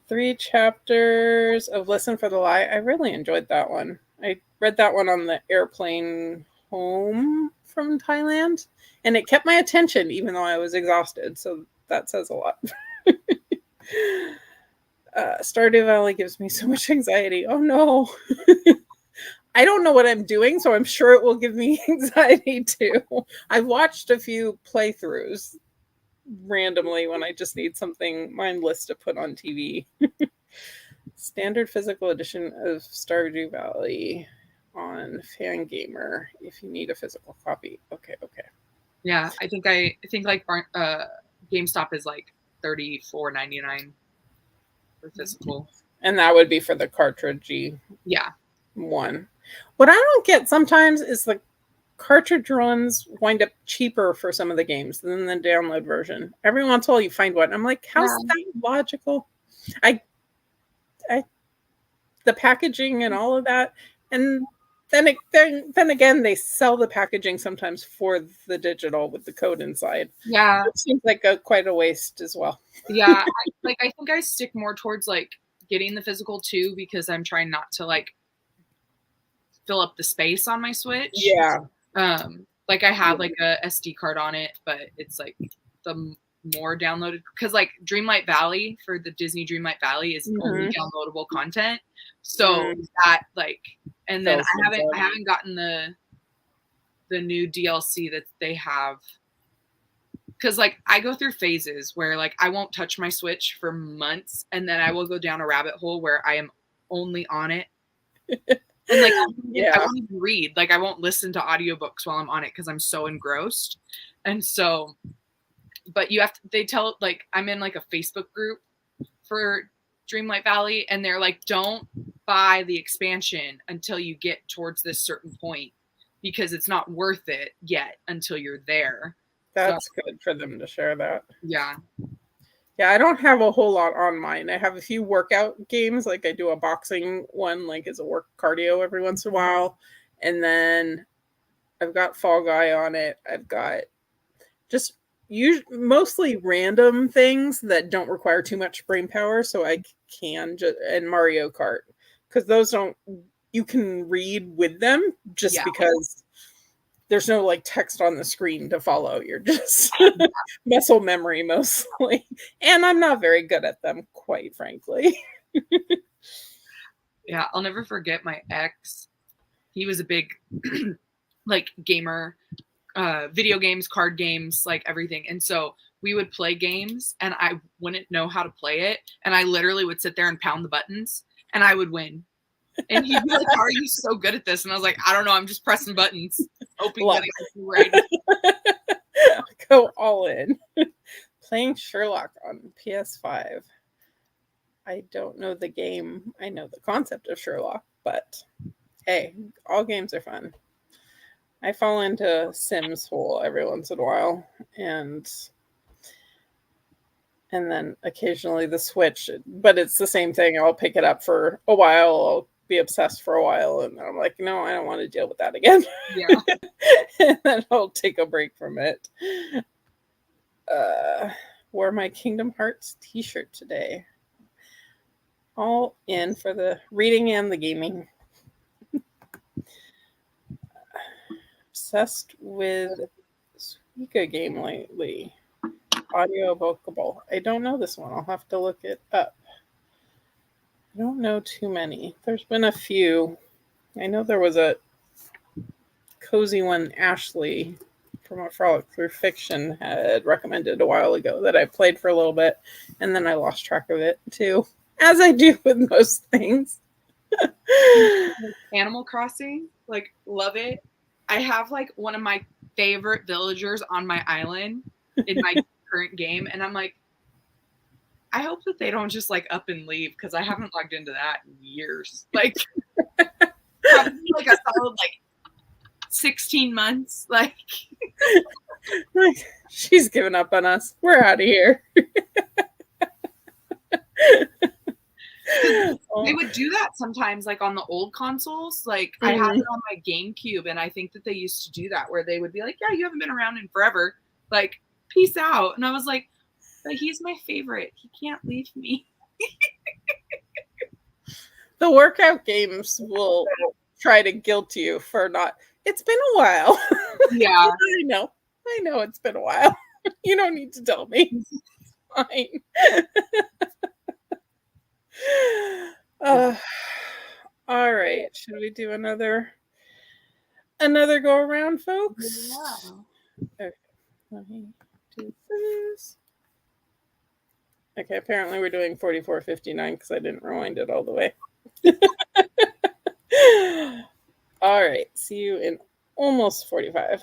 3 chapters of Listen for the Lie. I really enjoyed that one. I read that one on the airplane home from Thailand, and it kept my attention even though I was exhausted. So that says a lot. Stardew Valley gives me so much anxiety. Oh no. I don't know what I'm doing, so I'm sure it will give me anxiety too. I've watched a few playthroughs randomly when I just need something mindless to put on TV. Standard physical edition of Stardew Valley on Fangamer if you need a physical copy. Okay. Yeah, I think like GameStop is like $34.99 for physical. And that would be for the cartridgey one. What I don't get sometimes is the cartridge runs wind up cheaper for some of the games than the download version. Every once in a while you find one. I'm like, how's that logical? The packaging and all of that. And then again, they sell the packaging sometimes for the digital with the code inside. Yeah. It seems like quite a waste as well. Yeah. I think I stick more towards like getting the physical too, because I'm trying not to like fill up the space on my Switch. Yeah. Like I have like a SD card on it, but it's like the more downloaded, because like Dreamlight Valley for the Disney Dreamlight Valley is only downloadable content. So that like, and then I haven't gotten the new DLC that they have, because like I go through phases where like I won't touch my Switch for months, and then I will go down a rabbit hole where I am only on it. And like I won't even read, like I won't listen to audiobooks while I'm on it because I'm so engrossed. And so, but they tell, like I'm in like a Facebook group for Dreamlight Valley, and they're like, don't buy the expansion until you get towards this certain point, because it's not worth it yet until you're there. That's good for them to share that. Yeah. Yeah, I don't have a whole lot on mine. I have a few workout games, like I do a boxing one, like as a work cardio every once in a while. And then I've got Fall Guy on it. I've got just mostly random things that don't require too much brain power, so I can and Mario Kart, because those you can read with them just because there's no like text on the screen to follow. You're just muscle memory mostly. And I'm not very good at them, quite frankly. Yeah, I'll never forget my ex. He was a big like gamer, video games, card games, like everything. And so we would play games and I wouldn't know how to play it. And I literally would sit there and pound the buttons and I would win. And he'd be like, how are you so good at this? And I was like, I don't know. I'm just pressing buttons, hoping that I can do right. Go all in. Playing Sherlock on PS5. I don't know the game. I know the concept of Sherlock, but hey, all games are fun. I fall into Sims hole every once in a while, and then occasionally the Switch, but it's the same thing. I'll pick it up for a while. I'll be obsessed for a while, and then I'm like, no, I don't want to deal with that again. Yeah. And then I'll take a break from it. Wore my Kingdom Hearts t-shirt today. All in for the reading and the gaming. Obsessed with Suika game lately. Audio evocable. I don't know this one. I'll have to look it up. I don't know too many. There's been a few. I know there was a cozy one Ashley from A Frolic Through Fiction had recommended a while ago that I played for a little bit, and then I lost track of it too, as I do with most things. Animal Crossing, like, love it. I have like one of my favorite villagers on my island in my current game, and I'm like, I hope that they don't just like up and leave because I haven't logged into that in years. Like, probably like a solid like 16 months. Like, she's given up on us. We're out of here. they would do that sometimes, like on the old consoles. Like, I have it on my GameCube, and I think that they used to do that where they would be like, yeah, you haven't been around in forever. Like, peace out. And I was like, but he's my favorite. He can't leave me. The workout games will try to guilt you for not. It's been a while. Yeah. I know it's been a while. You don't need to tell me. It's fine. All right. Should we do another go around, folks? Yeah. Okay. Let me do this. Okay, apparently we're doing 44:59 because I didn't rewind it all the way. All right. See you in almost 45.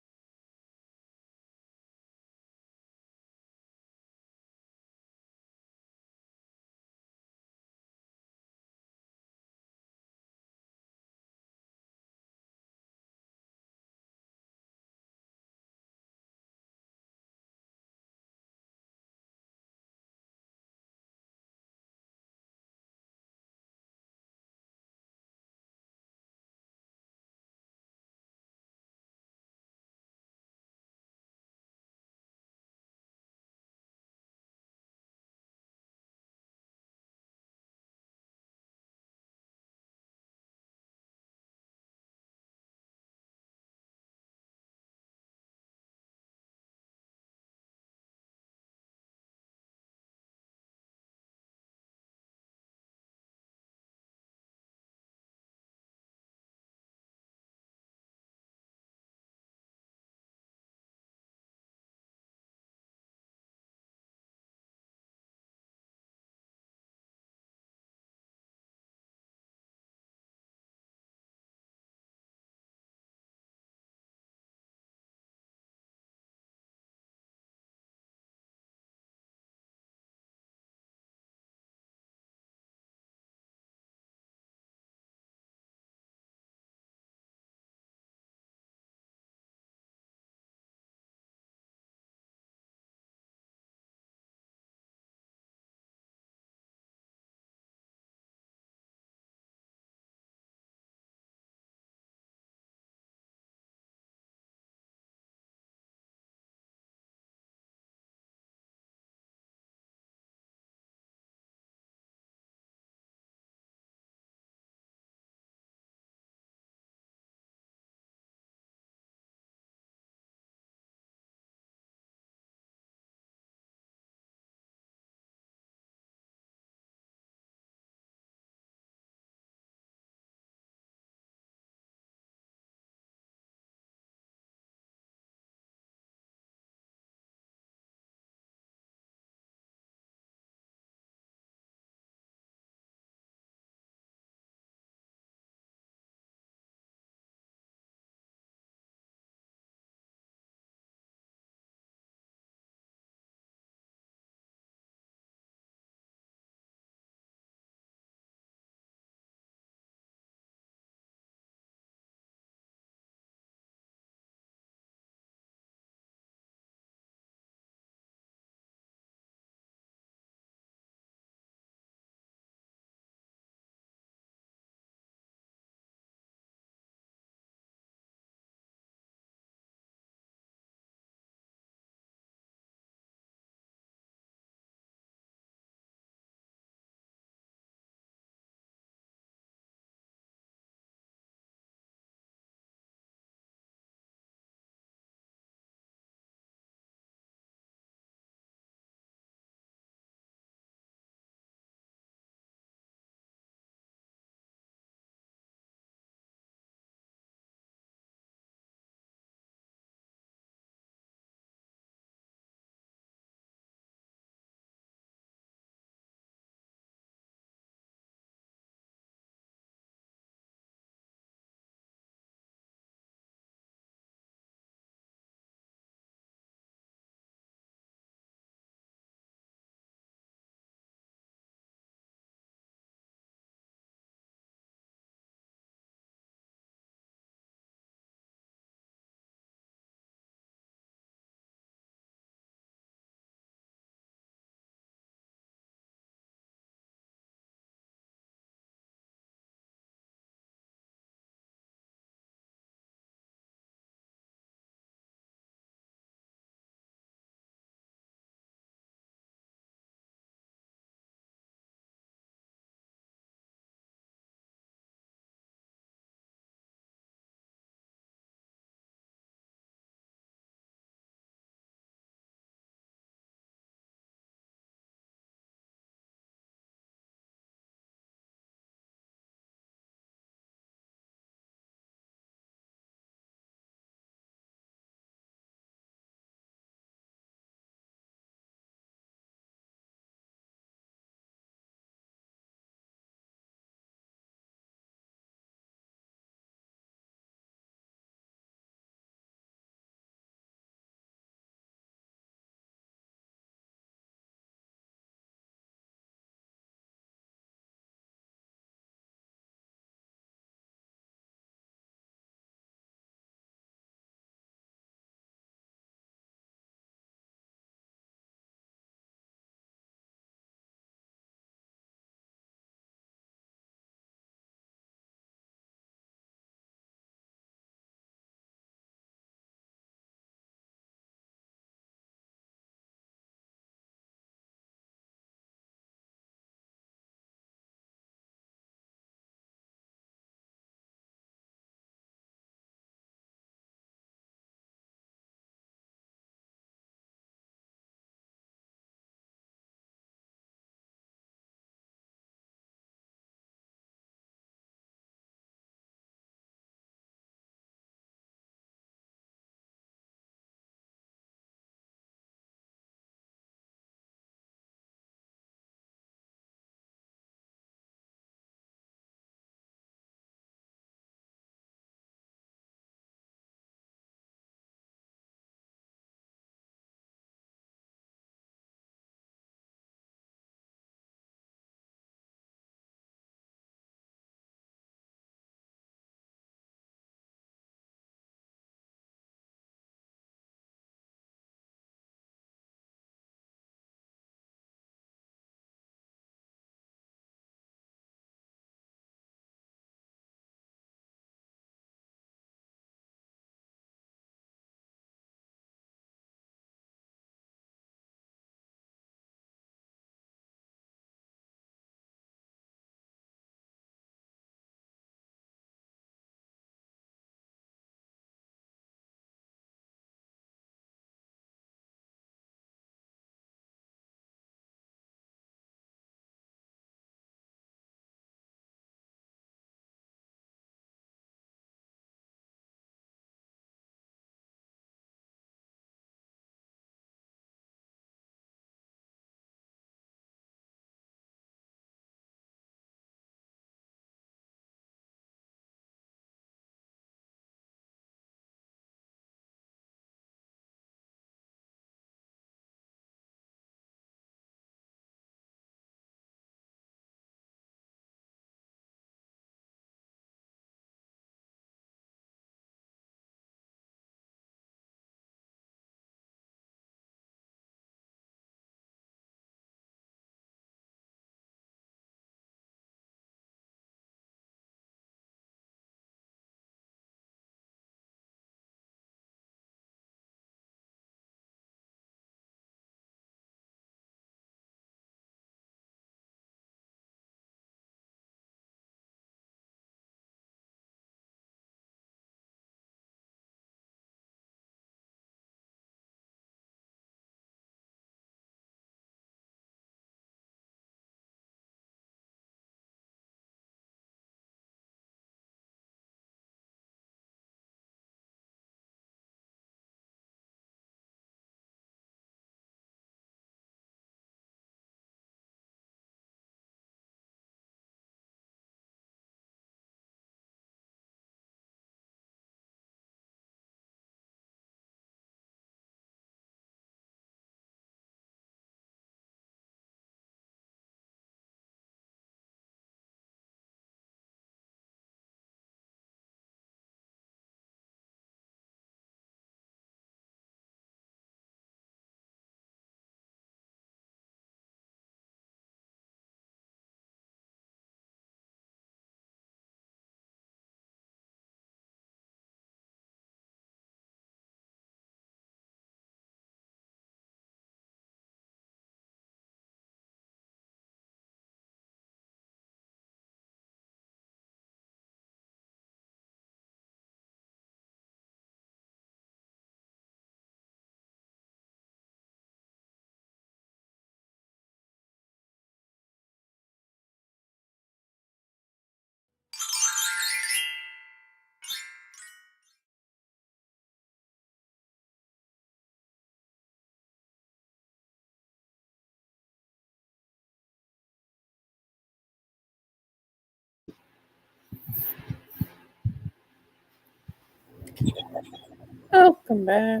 Welcome back.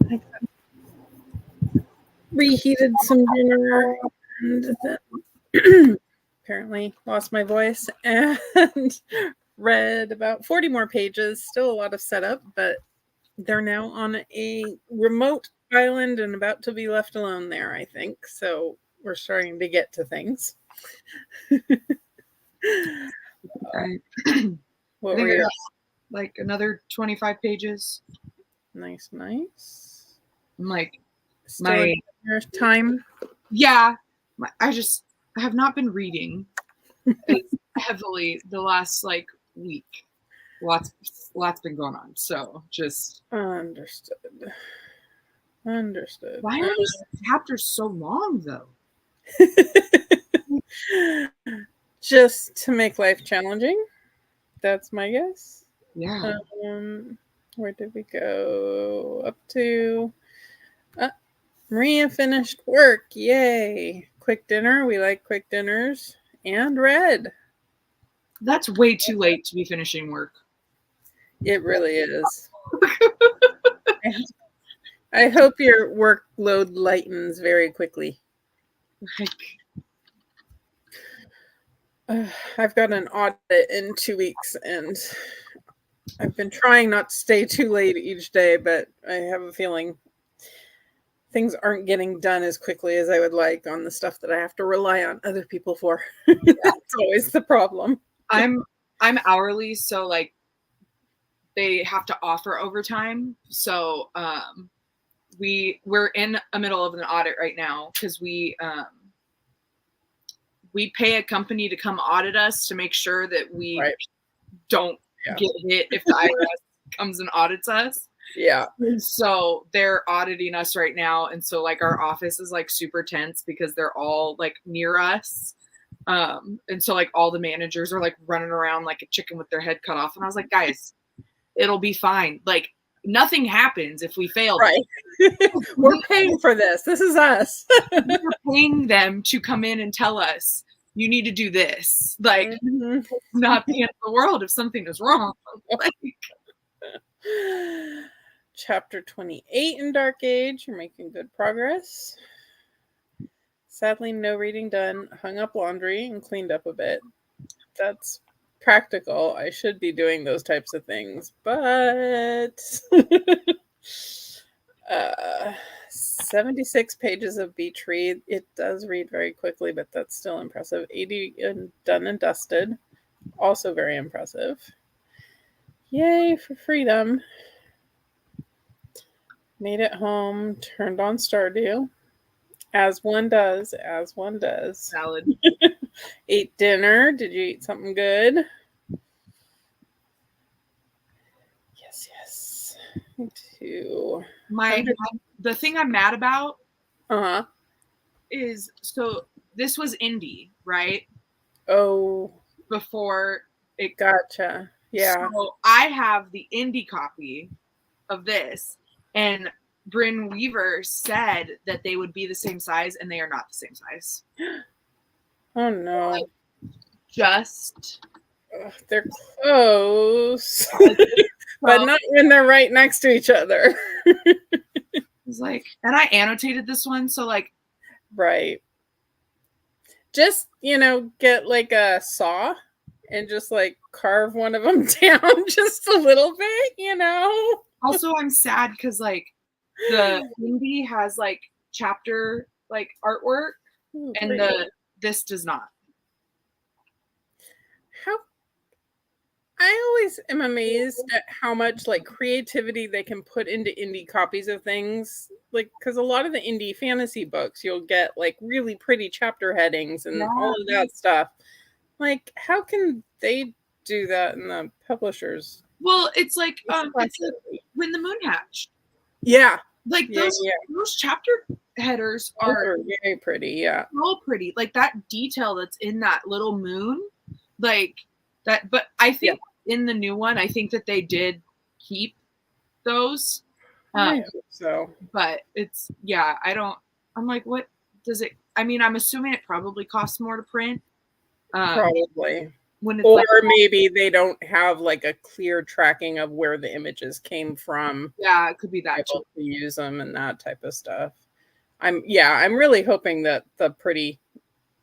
I reheated some dinner and then apparently lost my voice and read about 40 more pages. Still a lot of setup, but they're now on a remote island and about to be left alone there, I think. So we're starting to get to things. Right. What were your like another 25 pages? nice? I'm like, Still in your time? Yeah. I have not been reading as heavily the last like week. Lots been going on. So just Understood. Why are these chapters so long though? Just to make life challenging. That's my guess. Yeah. Where did we go? Up to Maria finished work. Yay. Quick dinner. We like quick dinners. And read. That's way too late to be finishing work. It really is. I hope your workload lightens very quickly. I've got an audit in 2 weeks, and I've been trying not to stay too late each day, but I have a feeling things aren't getting done as quickly as I would like on the stuff that I have to rely on other people for. That's always the problem. I'm hourly, so like they have to offer overtime. So we're in the middle of an audit right now because we pay a company to come audit us to make sure that we don't get hit if the IRS comes and audits us. Yeah. And so they're auditing us right now. And so like our office is like super tense because they're all like near us. And so like all the managers are like running around like a chicken with their head cut off. And I was like, guys, it'll be fine. Like nothing happens if we fail. Right. We're paying for this. This is us. We're paying them to come in and tell us you need to do this. Like it's not the end of the world if something is wrong. Like, Chapter 28 in Dark Age. You're making good progress. Sadly, no reading done. Hung up laundry and cleaned up a bit. That's practical. I should be doing those types of things, but 76 pages of beach read. It does read very quickly, but that's still impressive. 80 done and dusted. Also very impressive. Yay for freedom. Made it home, turned on Stardew. As one does. Salad. Ate dinner. Did you eat something good? Yes. Me too. The thing I'm mad about Uh-huh. is, so this was indie, right? Oh. Before it. Gotcha. Yeah. So I have the indie copy of this, and Bryn Weaver said that they would be the same size, and they are not the same size. Oh no. They're close. But not when they're right next to each other. It's like, and I annotated this one, so like, right. Just, get like a saw and just like carve one of them down just a little bit, Also, I'm sad because like the indie has like chapter like artwork, and this does not. I always am amazed at how much like creativity they can put into indie copies of things. Like, because a lot of the indie fantasy books, you'll get like really pretty chapter headings and all of that stuff. Like, how can they do that in the publishers? Well, it's like it's like When the Moon Hatched. Yeah. Like those chapter headers are very pretty. Yeah. So pretty. Like that detail that's in that little moon, like that. But I think in the new one, I think that they did keep those. I hope so. But it's, I'm like, what does it, I mean, I'm assuming it probably costs more to print. Probably. When it's Or like, maybe they don't have like a clear tracking of where the images came from. yeah, it could be that Able too. to use them and that type of stuff. I'm really hoping that the Pretty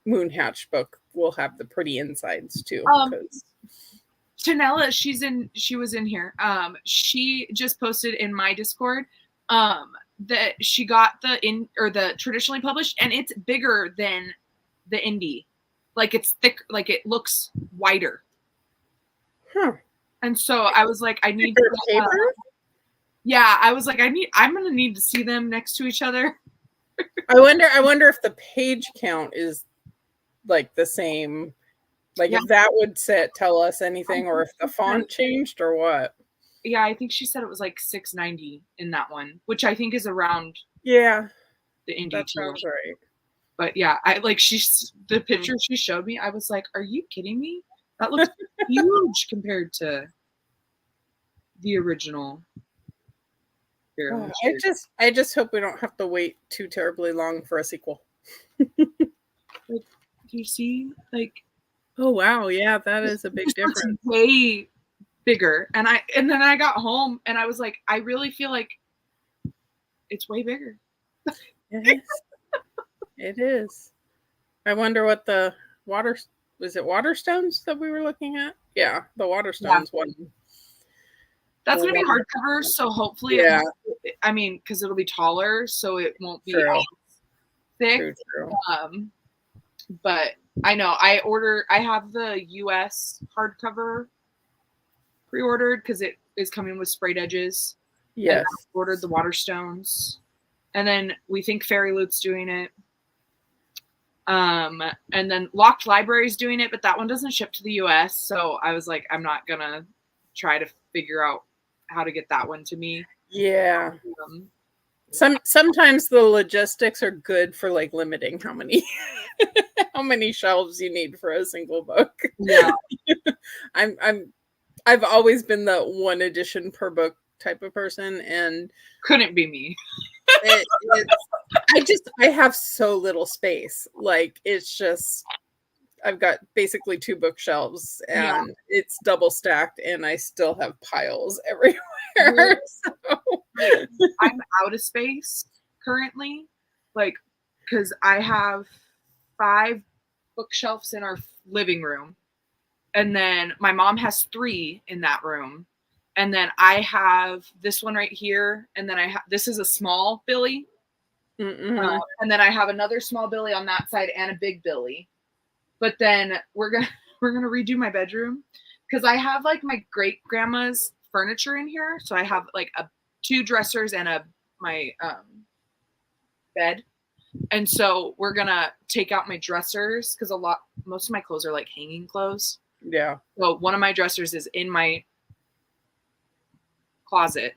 Moonhatch book will have the pretty insides too. Because Chanela, she was in here. She just posted in my Discord that she got the traditionally published, and it's bigger than the indie. Like it's thick, like it looks wider. huh. And so I was like, I need paper. Yeah, I was like, I'm gonna need to see them next to each other. I wonder if the page count is like the same. Like if that would tell us anything, or if the font changed or what. Yeah, I think she said it was like $6.90 in that one, which I think is around the indie that too. Sounds right. But yeah, I like the picture she showed me, I was like, are you kidding me? That looks huge compared to the original. Oh, I just hope we don't have to wait too terribly long for a sequel. Like, do you see? Like, oh wow, yeah, that is a big difference. Way bigger. And then I got home and I was like, I really feel like it's way bigger. It is. It is. I wonder what the was it Waterstones that we were looking at? Yeah, the Waterstones one. That's gonna be hardcover, so hopefully, I mean, because it'll be taller, so it won't be as thick. True. But I know I have the US hardcover pre-ordered because it is coming with sprayed edges. Yes. I ordered the Waterstones, and then we think Fairy Loot's doing it. And then Locked Library's doing it, but that one doesn't ship to the US, so I was like, I'm not gonna try to figure out how to get that one to me. Yeah. Sometimes the logistics are good for like limiting how many how many shelves you need for a single book. Yeah. I've always been the one edition per book type of person, and couldn't be me. I have so little space. Like it's just I've got basically 2 bookshelves and it's double stacked and I still have piles everywhere. So. I'm out of space currently, like, because I have 5 bookshelves in our living room, and then my mom has 3 in that room, and then I have this one right here, and then this is a small Billy, and then I have another small Billy on that side and a big Billy. But then we're gonna redo my bedroom because I have like my great grandma's furniture in here. So I have like 2 dressers and my bed, and so we're gonna take out my dressers because most of my clothes are like hanging clothes. Yeah. So one of my dressers is in my closet,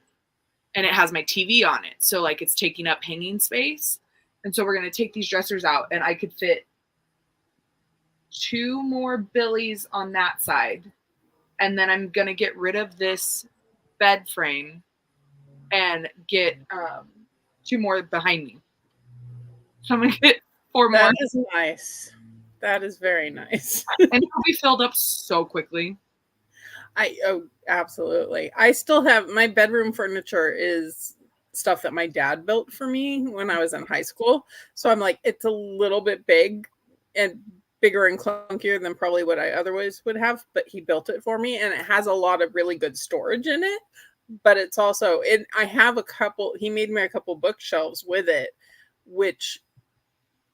and it has my TV on it. So like it's taking up hanging space, and so we're gonna take these dressers out, and I could fit 2 more Billies on that side, and then I'm gonna get rid of this bed frame and get 2 more behind me. So I'm gonna get 4 more. That is nice. That is very nice. And it'll be filled up so quickly. Absolutely. I still have my bedroom furniture is stuff that my dad built for me when I was in high school. So I'm like, it's a little bit big and bigger and clunkier than probably what I otherwise would have, but he built it for me and it has a lot of really good storage in it. But it's also, I have he made me a couple bookshelves with it, which,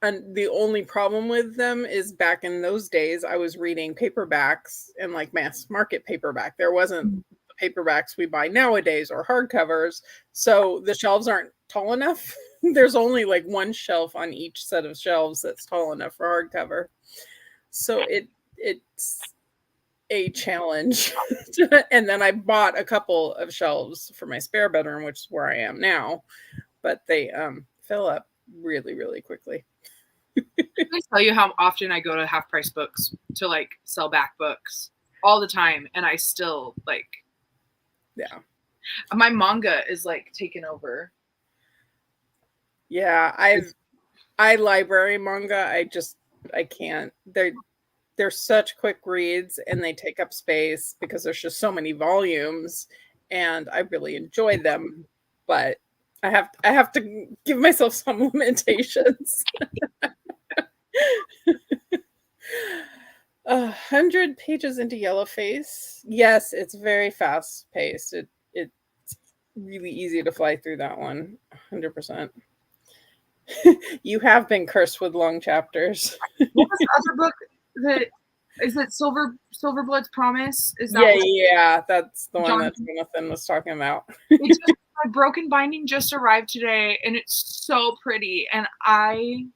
and the only problem with them is back in those days, I was reading paperbacks and like mass market paperback. There wasn't the paperbacks we buy nowadays or hardcovers. So the shelves aren't tall enough. There's only like 1 shelf on each set of shelves that's tall enough for hardcover. So it's a challenge. And then I bought a couple of shelves for my spare bedroom, which is where I am now, but they fill up really, really quickly. I tell you how often I go to Half Price Books to like sell back books all the time, and I still like, my manga is like taken over. Yeah, I library manga. I can't. they're such quick reads and they take up space because there's just so many volumes, and I really enjoy them, but I have to give myself some limitations. 100 pages into Yellowface. Yes, it's very fast paced. It's really easy to fly through that one. 100%. You have been cursed with long chapters. What was the other book that is it Silverblood's Promise? Is that yeah, that's the one that Jonathan was talking about. My broken binding just arrived today and it's so pretty, and I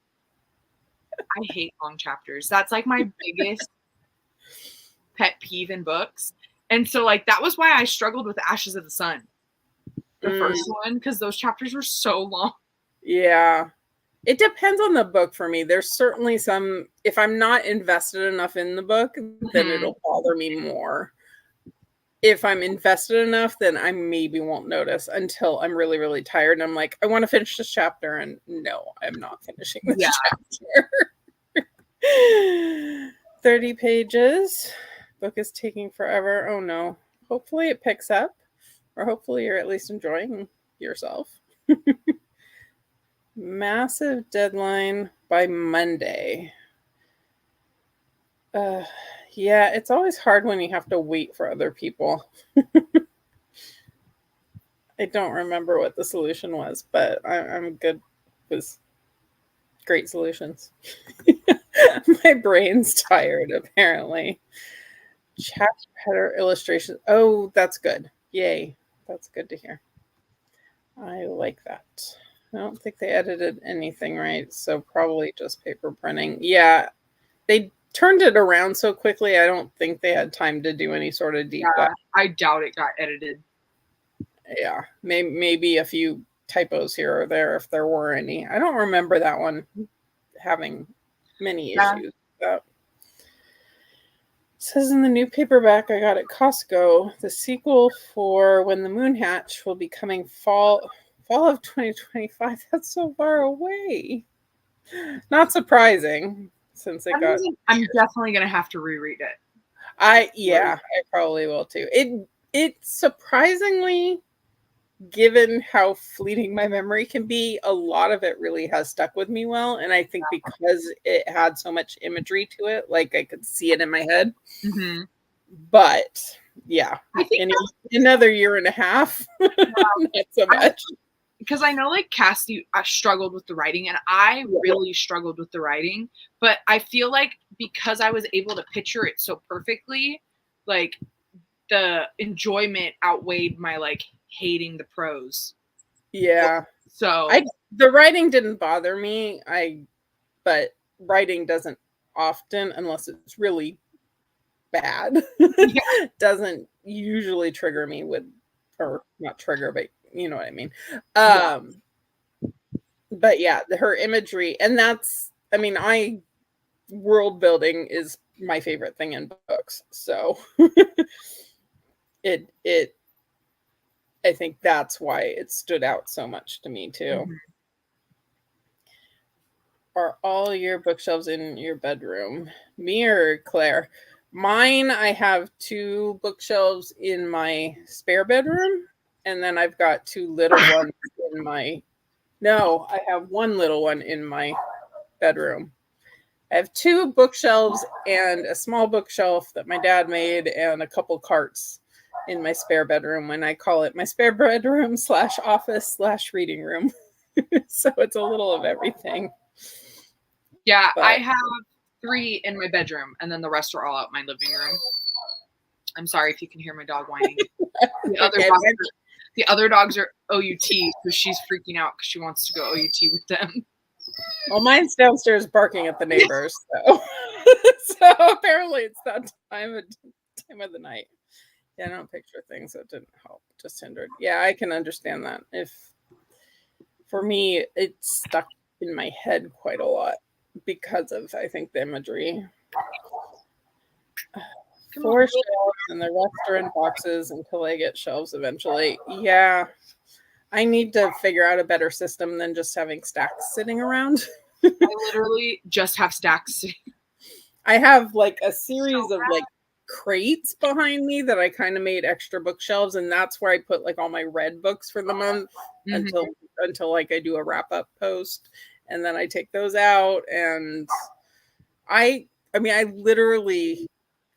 hate long chapters. That's like my biggest pet peeve in books. And so like that was why I struggled with Ashes of the Sun, the first one, because those chapters were so long. Yeah. It depends on the book for me. There's certainly some, if I'm not invested enough in the book, then it'll bother me more. If I'm invested enough, then I maybe won't notice until I'm really, really tired. And I'm like, I want to finish this chapter. And no, I'm not finishing this chapter. 30 pages. Book is taking forever. Oh no. Hopefully it picks up, or hopefully you're at least enjoying yourself. Massive deadline by Monday. Yeah, it's always hard when you have to wait for other people. I don't remember what the solution was, but I'm good with great solutions. My brain's tired, apparently. Chapter header illustration. Oh, that's good. Yay. That's good to hear. I like that. I don't think they edited anything right, so probably just paper printing. Yeah, they turned it around so quickly, I don't think they had time to do any sort of deep dive. I doubt it got edited. Yeah, maybe a few typos here or there, if there were any. I don't remember that one having many issues. It says in the new paperback I got at Costco, the sequel for When the Moon Hatched will be coming fall of 2025. That's so far away. Not surprising, since it got. I'm definitely gonna have to reread it. I probably will too. It surprisingly, given how fleeting my memory can be, a lot of it really has stuck with me well. And I think because it had so much imagery to it, like I could see it in my head. Mm-hmm. But yeah, I think another year and a half, not so much. Because I know like Cassie struggled with the writing, and I really struggled with the writing, but I feel like because I was able to picture it so perfectly, like the enjoyment outweighed my like hating the prose. Yeah. So the writing didn't bother me. But writing doesn't often, unless it's really bad, doesn't usually trigger me with, or not trigger, but you know what I mean. But yeah, her imagery, and that's, I mean, world building is my favorite thing in books. So I think that's why it stood out so much to me too. Mm-hmm. Are all your bookshelves in your bedroom? Me or Claire? Mine, I have 2 bookshelves in my spare bedroom, and then I've got 2 little ones in my... No, I have 1 little one in my bedroom. I have 2 bookshelves and a small bookshelf that my dad made, and a couple carts in my spare bedroom, when I call it my spare bedroom / office / reading room. So it's a little of everything. Yeah, but I have 3 in my bedroom, and then the rest are all out in my living room. I'm sorry if you can hear my dog whining. The other dogs are OUT, so she's freaking out because she wants to go OUT with them. Well, mine's downstairs barking at the neighbors, so so apparently it's that time of the night. Yeah, I don't picture things, so it didn't help, just hindered. Yeah, I can understand that. For me, it's stuck in my head quite a lot because of, I think, the imagery. 4 shelves, and the rest are in boxes until I get shelves eventually. Yeah, I need to figure out a better system than just having stacks sitting around. I literally just have stacks. I have like a series of like crates behind me that I kind of made extra bookshelves, and that's where I put like all my read books for the month until like I do a wrap up post, and then I take those out. And I mean, I literally,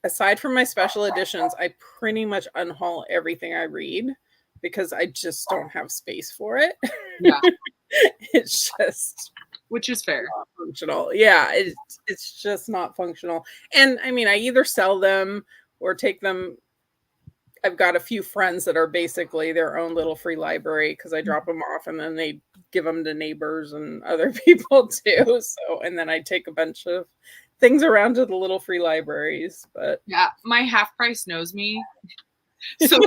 aside from my special editions, I pretty much unhaul everything I read because I just don't have space for it. Yeah. It's just, which is fair. not functional. Yeah, it's just not functional. And I mean, I either sell them or take them. I've got a few friends that are basically their own little free library because I drop them off and then they give them to neighbors and other people too. So, and then I take a bunch of things around to the little free libraries. But yeah, my Half Price knows me. So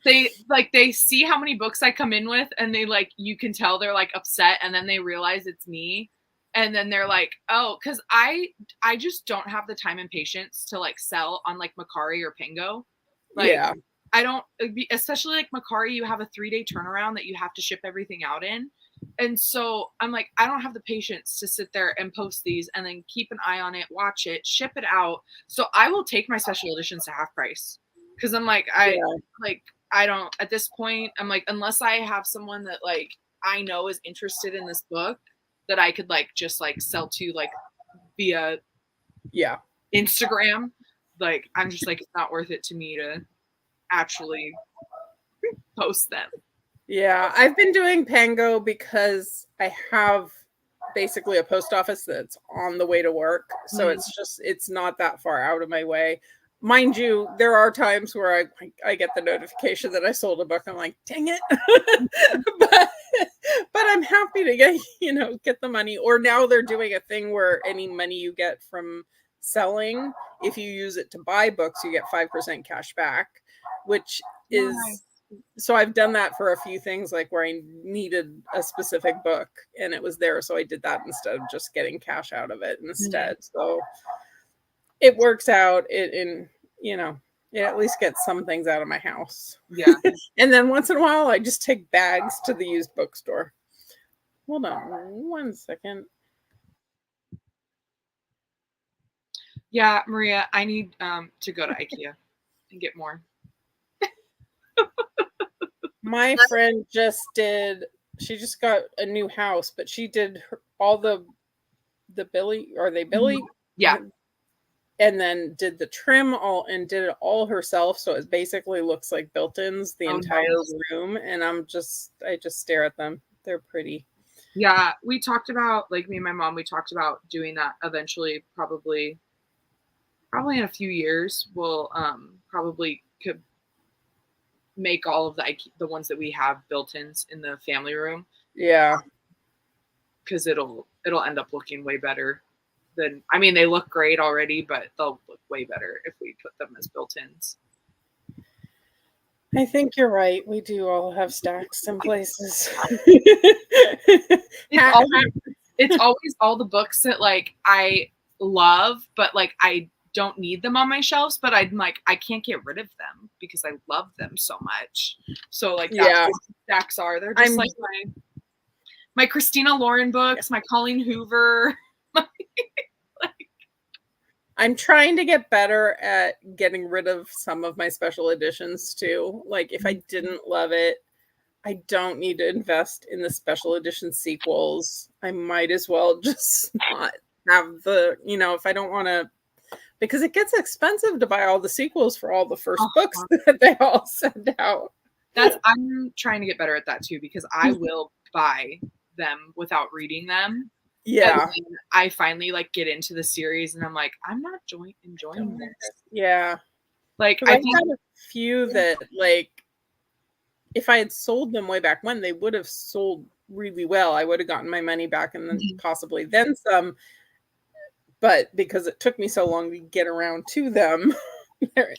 they see how many books I come in with, and they like, you can tell they're like upset, and then they realize it's me, and then they're like, oh, because I just don't have the time and patience to like sell on like Macari or Pingo. Like, yeah, I don't, especially like Macari, you have a 3-day turnaround that you have to ship everything out in. And so I'm like, I don't have the patience to sit there and post these and then keep an eye on it, watch it, ship it out. So I will take my special editions to Half Price. Cause I'm like, I don't, at this point, I'm like, unless I have someone that like I know is interested in this book that I could like just like sell to like via Instagram, like I'm just like, it's not worth it to me to actually post them. Yeah, I've been doing Pango because I have basically a post office that's on the way to work. So it's not that far out of my way. Mind you, there are times where I get the notification that I sold a book. I'm like, dang it. but I'm happy to get the money. Or now they're doing a thing where any money you get from selling, if you use it to buy books, you get 5% cash back, which is so I've done that for a few things, like where I needed a specific book and it was there. So I did that instead of just getting cash out of it instead. So it works out. It at least gets some things out of my house. Yeah. And then once in a while, I just take bags to the used bookstore. Hold on 1 second. Yeah, Maria, I need to go to IKEA and get more. My friend she just got a new house, but she did all the Billy, are they Billy? Yeah. And then did the trim did it all herself. So it basically looks like built-ins, the entire room. And I just stare at them. They're pretty. Yeah. We talked about, like me and my mom, we talked about doing that eventually, probably in a few years. We'll probably could make all of the ones that we have built-ins in the family room. Yeah. Because it'll end up looking way better than, I mean, they look great already, but they'll look way better if we put them as built-ins. I think you're right. We do all have stacks in places. It's always all the books that like I love, but like I don't need them on my shelves, but I'm like, I can't get rid of them because I love them so much. So like that's what stacks are. They're just like my Christina Lauren books, my Colleen Hoover. I'm trying to get better at getting rid of some of my special editions too. Like if I didn't love it, I don't need to invest in the special edition sequels. I might as well just not have if I don't want to, because it gets expensive to buy all the sequels for all the first books that they all send out. I'm trying to get better at that too, because I will buy them without reading them. Yeah. And I finally like get into the series and I'm like, I'm not enjoying this. Yeah. Like I think a few that like, if I had sold them way back when, they would have sold really well. I would have gotten my money back and then possibly then some. But because it took me so long to get around to them,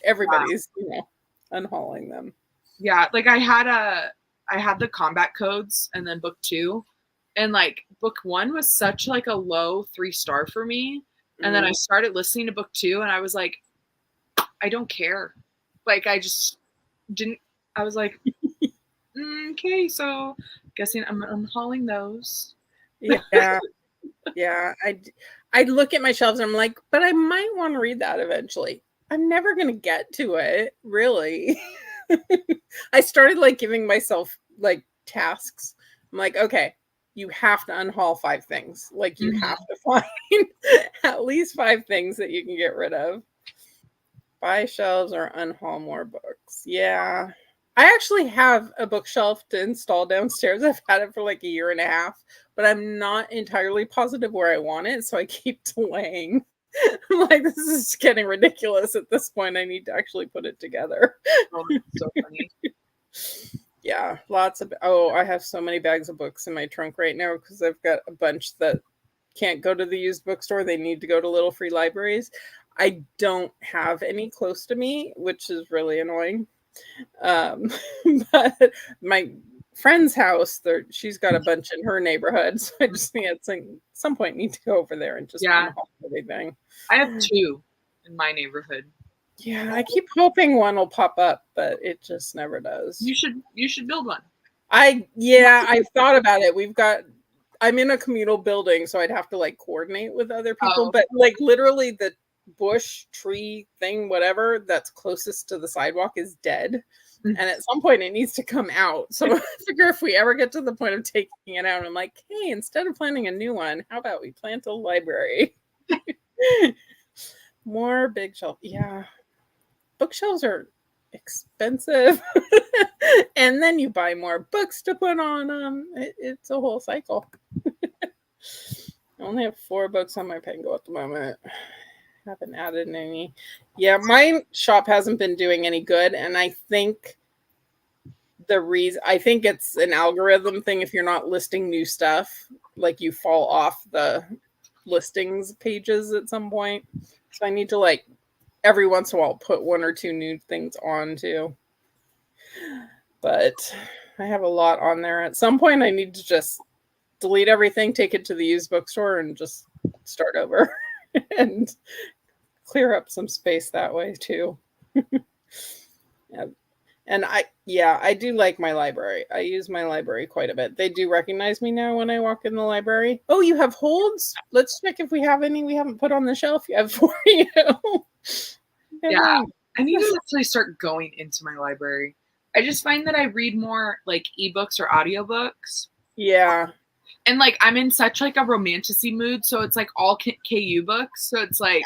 everybody's, unhauling them. Yeah. Like I had the combat codes and then book 2. And like book 1 was such like a low 3-star for me. And then I started listening to book 2 and I was like, I don't care. Like I just didn't, I was like, okay, so guessing I'm hauling those. Yeah. Yeah. I look at my shelves and I'm like, but I might want to read that eventually. I'm never going to get to it, really. I started like giving myself like tasks. I'm like, okay, you have to unhaul 5 things. Like you have to find at least 5 things that you can get rid of. Buy shelves or unhaul more books. Yeah. I actually have a bookshelf to install downstairs. I've had it for like a year and a half, but I'm not entirely positive where I want it, so I keep delaying. I'm like, this is getting ridiculous at this point. I need to actually put it together. Oh, so funny. Yeah, lots of. Oh, I have so many bags of books in my trunk right now because I've got a bunch that can't go to the used bookstore. They need to go to little free libraries. I don't have any close to me, which is really annoying. But my friend's house, she's got a bunch in her neighborhood, so I just think at some point need to go over there and just unhaul everything. I have 2 in my neighborhood. Yeah, I keep hoping one will pop up, but it just never does. You should build one. I've thought about it. I'm in a communal building, so I'd have to like coordinate with other people, but like literally the bush, tree thing, whatever that's closest to the sidewalk is dead. And at some point it needs to come out. So I figure if we ever get to the point of taking it out, I'm like, hey, instead of planting a new one, how about we plant a library? More big shelf. Yeah. Bookshelves are expensive. And then you buy more books to put on them. It's a whole cycle. I only have 4 books on my Pengo at the moment. Haven't added any. Yeah, my shop hasn't been doing any good, and I think it's an algorithm thing. If you're not listing new stuff, like you fall off the listings pages at some point. So I need to like every once in a while put 1 or 2 new things on too. But I have a lot on there. At some point I need to just delete everything, take it to the used bookstore, and just start over and clear up some space that way too. Yeah. And I do like my library. I use my library quite a bit. They do recognize me now when I walk in the library. Oh, you have holds? Let's check if we have any we haven't put on the shelf yet for you. Yeah, I need to actually start going into my library. I just find that I read more like ebooks or audiobooks. Yeah. And like I'm in such like a romanticy mood, so it's like all KU books. So it's like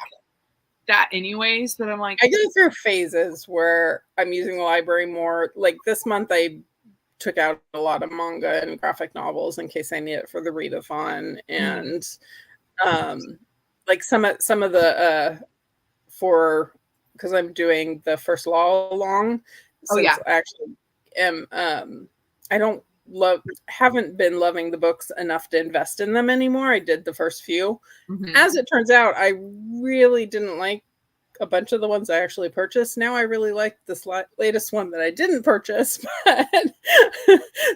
that anyways, but I'm like I go through phases where I'm using the library more. Like this month I took out a lot of manga and graphic novels in case I need it for the readathon, and like some of the because I'm doing the first law along. I actually am haven't been loving the books enough to invest in them anymore. I did the first few. As it turns out, I really didn't like a bunch of the ones I actually purchased. Now I really like this latest one that I didn't purchase. But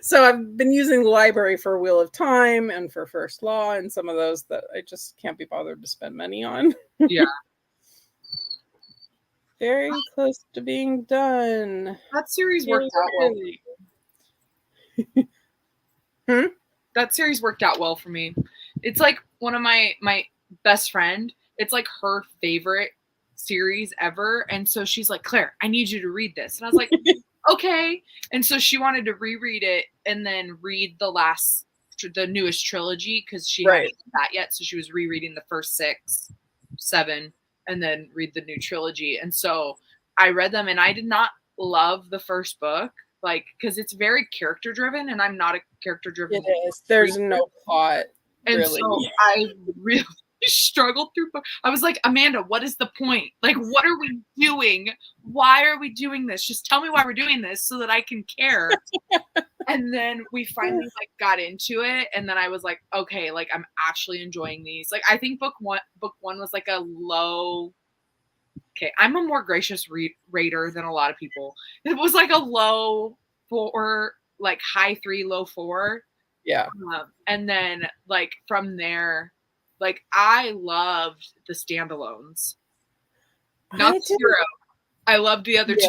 so I've been using the library for Wheel of Time and for First Law and some of those that I just can't be bothered to spend money on. Yeah. Very close to being done. That series worked out well for me. That series worked out well for me. It's like one of my best friend. It's like her favorite series ever. And so she's like, Claire, I need you to read this. And I was like, okay. And so she wanted to reread it and then read the newest trilogy because she hadn't read that yet. So she was rereading the first 6, 7, and then read the new trilogy. And so I read them and I did not love the first book, like, because it's very character driven and I'm not a character driven. It is. There's no plot. And really. So I really struggled through. I was like, Amanda, what is the point? Like, what are we doing? Why are we doing this? Just tell me why we're doing this so that I can care. And then we finally like got into it, and then I was like, okay, like I'm actually enjoying these. Like I think book one was like a low. Okay, I'm a more gracious rater than a lot of people. It was like a low 4, like high 3, low 4. Yeah. And then like from there, like I loved the standalones. Not Zero. I loved the other 2.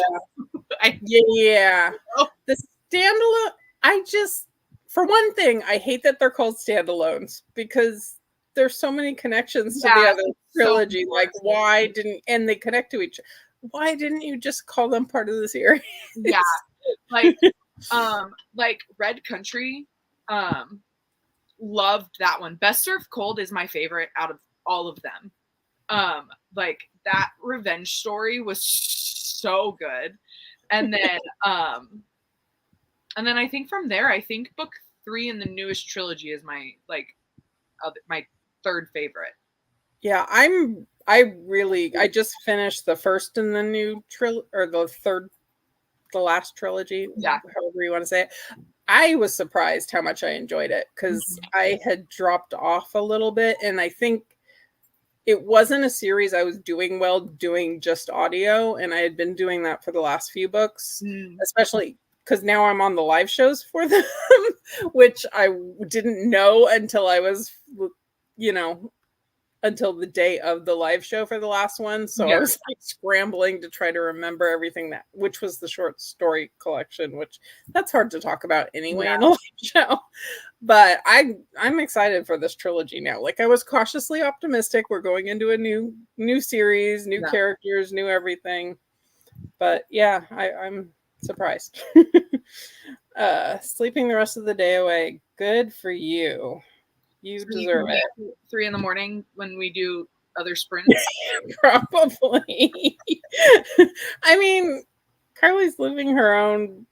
Yeah. The standalone. For one thing, I hate that they're called standalones because there's so many connections to Yeah, the other so trilogy. Like, important. why didn't, and they connect to each, why didn't you just call them part of the series? Yeah. Like Red Country, loved that one. Best Served Cold is my favorite out of all of them. Like that revenge story was so good. And then I think from there, I think book 3 in the newest trilogy is my my third favorite. Yeah, I just finished the first in the new or the last trilogy, Yeah. however you want to say it. I was surprised how much I enjoyed it because I had dropped off a little bit, and I think it wasn't a series I was doing well doing just audio, and I had been doing that for the last few books, especially because now I'm on the live shows for them, which I didn't know until I was, until the day of the live show for the last one. So I was like scrambling to try to remember everything which was the short story collection, which that's hard to talk about anyway in a live show. But I'm excited for this trilogy now. Like, I was cautiously optimistic. We're going into a new series, new characters, new everything. But yeah, I'm surprised. Sleeping the rest of the day away. Good for you. You deserve it. 3 in the morning when we do other sprints. Probably. I mean, Carly's living her own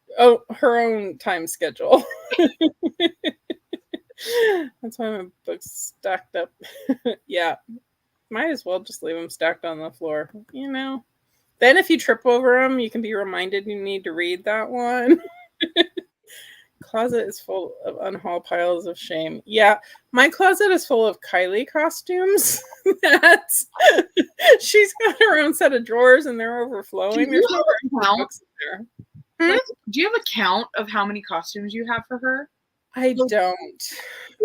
time schedule. That's why my book's stacked up. Yeah, might as well just leave them stacked on the floor. Then if you trip over them, you can be reminded you need to read that one. Closet is full of unhauled piles of shame. Yeah, my closet is full of Kylie costumes. She's got her own set of drawers and they're overflowing. There's no books in there. Like, do you have a count of how many costumes you have for her? I don't.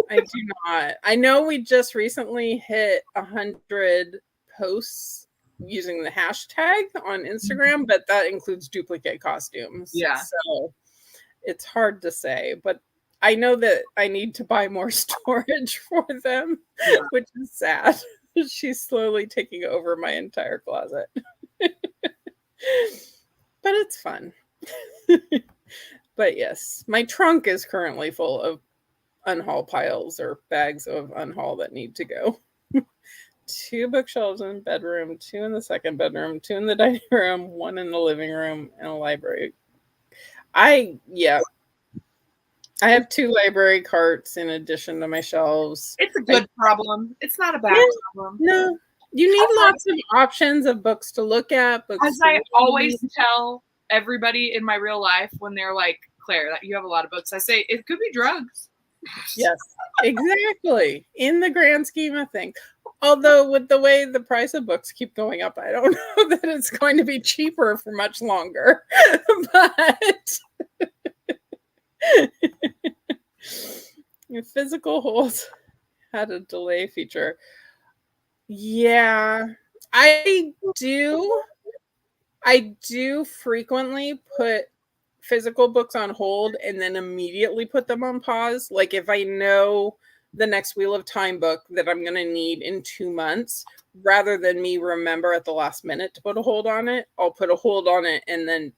I do not. I know we just recently hit 100 posts using the hashtag on Instagram, but that includes duplicate costumes. Yeah. So it's hard to say, but I know that I need to buy more storage for them, which is sad. She's slowly taking over my entire closet. But it's fun. But yes, my trunk is currently full of unhaul piles or bags of unhaul that need to go. 2 bookshelves in the bedroom, 2 in the second bedroom, 2 in the dining room, 1 in the living room, and a library. I have 2 library carts in addition to my shelves. It's a good problem. It's not a bad problem. No, you need lots of options of books to look at. As I always tell everybody in my real life when they're like, Claire, you have a lot of books, I say it could be drugs. Yes, exactly. In the grand scheme of things. Although with the way the price of books keep going up, I don't know that it's going to be cheaper for much longer. But physical holds had a delay feature. Yeah, I do frequently put physical books on hold and then immediately put them on pause. Like, if I know the next Wheel of Time book that I'm going to need in 2 months, rather than me remember at the last minute to put a hold on it, I'll put a hold on it and then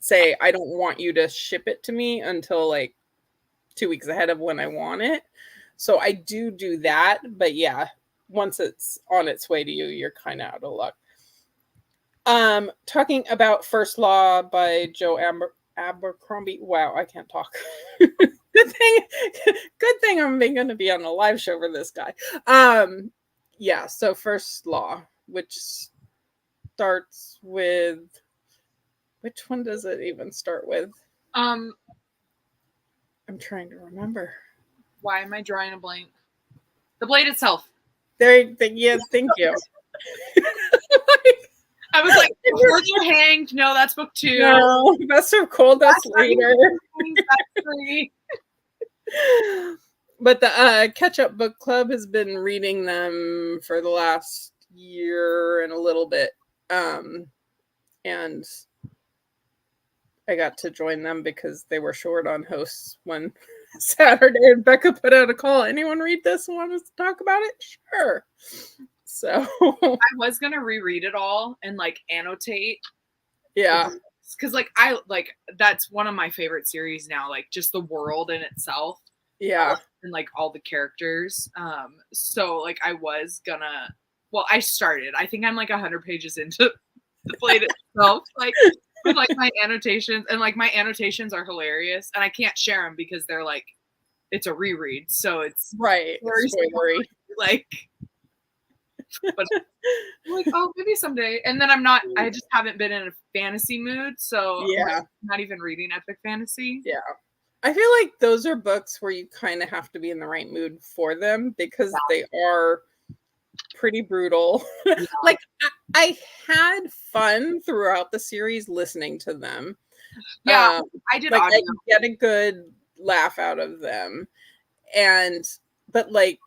say, I don't want you to ship it to me until like 2 weeks ahead of when I want it. So I do that. But yeah, once it's on its way to you, you're kind of out of luck. Talking about First Law by Joe Abercrombie. Wow, I can't talk. Good thing I'm going to be on a live show for this guy. Yeah, so First Law, which starts with, which one does it even start with? I'm trying to remember. Why am I drawing a blank? The Blade itself. Yes, thank you. I was like, before they're hanged. No, that's book 2. No, Best Served Cold, that's later. That's 3. But the Catch-Up Book Club has been reading them for the last year and a little bit. And I got to join them because they were short on hosts when Saturday, and Becca put out a call. Anyone read this and want us to talk about it? Sure. So I was gonna reread it all and like annotate. Yeah. Because like that's one of my favorite series now, like just the world in itself. Yeah. And like all the characters. So like I was gonna I started. I think I'm like 100 pages into the plate itself, like with like my annotations, and like my annotations are hilarious, and I can't share them because they're like it's a reread, so it's right. very spoilery, like. But I'm like, oh, maybe someday. And then I just haven't been in a fantasy mood, so yeah, I'm not even reading epic fantasy. Yeah. I feel like those are books where you kind of have to be in the right mood for them because they are pretty brutal. Yeah. Like I had fun throughout the series listening to them. Yeah, I did. Like audio. I could get a good laugh out of them, but like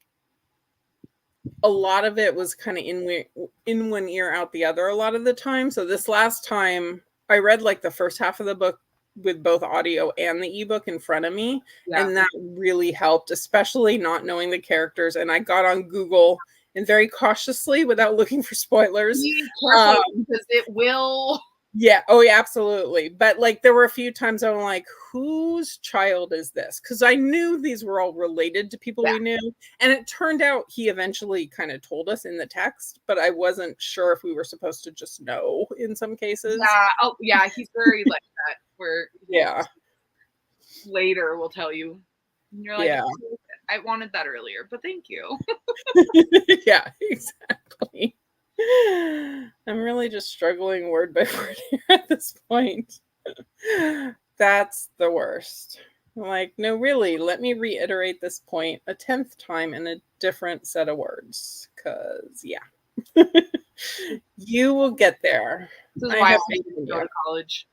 a lot of it was kind of in one ear out the other a lot of the time. So this last time I read like the first half of the book with both audio and the ebook in front of me. Yeah. And that really helped, especially not knowing the characters. And I got on Google and very cautiously without looking for spoilers. Be careful because it will. Yeah. Oh, yeah, absolutely. But like there were a few times I'm like, whose child is this? Because I knew these were all related to people we knew. And it turned out he eventually kind of told us in the text, but I wasn't sure if we were supposed to just know in some cases. Yeah. Oh, yeah. He's very like that, where later we'll tell you. And you're like, I wanted that earlier, but thank you. Yeah, exactly. I'm really just struggling word by word here at this point. That's the worst. I'm like, no, really, let me reiterate this point a 10th time in a different set of words. Because, you will get there. This is why I didn't go to college.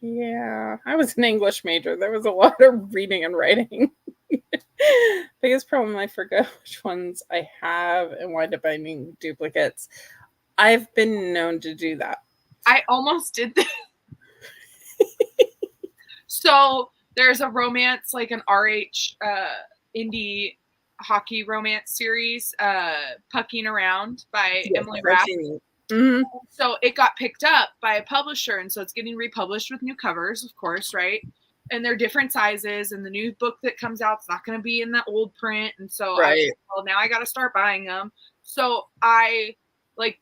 Yeah, I was an English major. There was a lot of reading and writing. Biggest problem, I forget which ones I have and wind up finding duplicates. I've been known to do that. I almost did that. So there's a romance, like an RH indie hockey romance series, Pucking Around by Emily Rapp. Mm-hmm. So it got picked up by a publisher, and so it's getting republished with new covers, of course, right? And they're different sizes, and the new book that comes out is not going to be in the old print, and so I was like, well, now I got to start buying them. So I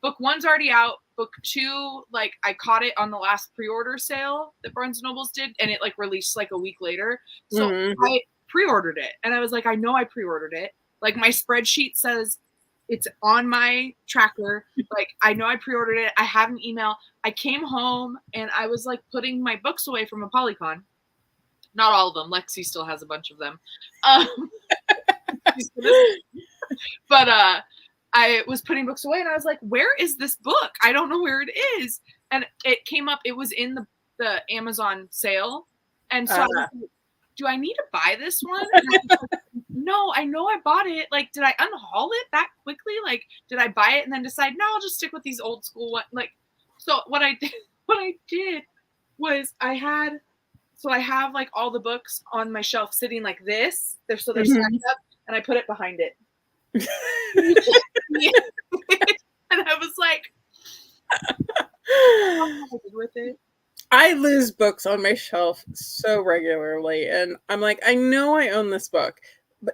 book 1's already out. Book 2, like I caught it on the last pre-order sale that Barnes & Noble's did, and it like released like a week later. So I pre-ordered it, and I was like, I know I pre-ordered it. Like my spreadsheet says it's on my tracker. Like I know I pre-ordered it. I have an email. I came home and I was like putting my books away from a Polycon. Not all of them. Lexie still has a bunch of them. But I was putting books away and I was like, where is this book? I don't know where it is. And it came up, it was in the Amazon sale. And so I was like, do I need to buy this one? Like, no, I know I bought it. Like, did I unhaul it that quickly? Like, did I buy it and then decide, no, I'll just stick with these old school ones? Like, so what I did was I have like all the books on my shelf sitting like this. They're stacked up, and I put it behind it. And I was like, with it. I lose books on my shelf so regularly, and I'm like, I know I own this book,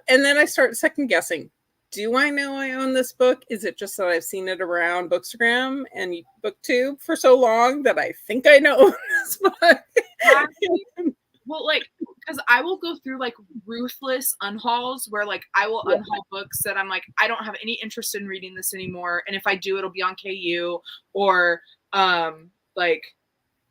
and then I start second guessing. Do I know I own this book? Is it just that I've seen it around Bookstagram and BookTube for so long that I think I know this book? Well, like, because I will go through like ruthless unhauls where like I will unhaul books that I'm like, I don't have any interest in reading this anymore, and if I do, it'll be on KU, or like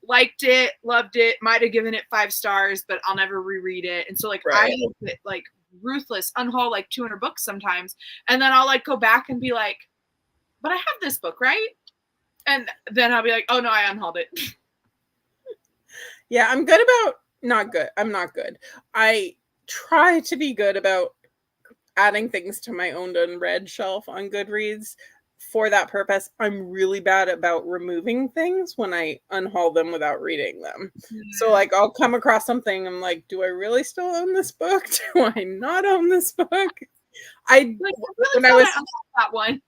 liked it, loved it, might have given it 5 stars, but I'll never reread it. And so like I like ruthless unhaul like 200 books sometimes, and then I'll like go back and be like, but I have this book, right? And then I'll be like, oh no, I unhauled it. Yeah, I'm good about not good. I'm not good. I try to be good about adding things to my owned unread shelf on Goodreads. for that purpose, I'm really bad about removing things when I unhaul them without reading them. So like I'll come across something, I'm like, do I really still own this book? Do I not own this book? Like, when I unhauled that one.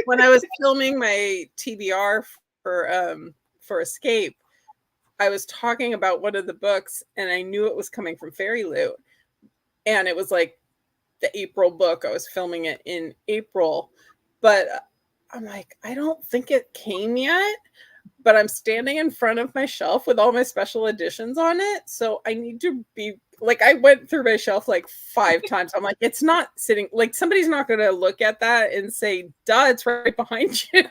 When I was filming my TBR for Escape, I was talking about one of the books and I knew it was coming from Fairy Loot. And it was like the April book. I was filming it in April, but I'm like, I don't think it came yet, but I'm standing in front of my shelf with all my special editions on it. So I need to be like, I went through my shelf like 5 times. I'm like, it's not sitting, like somebody's not going to look at that and say, duh, it's right behind you.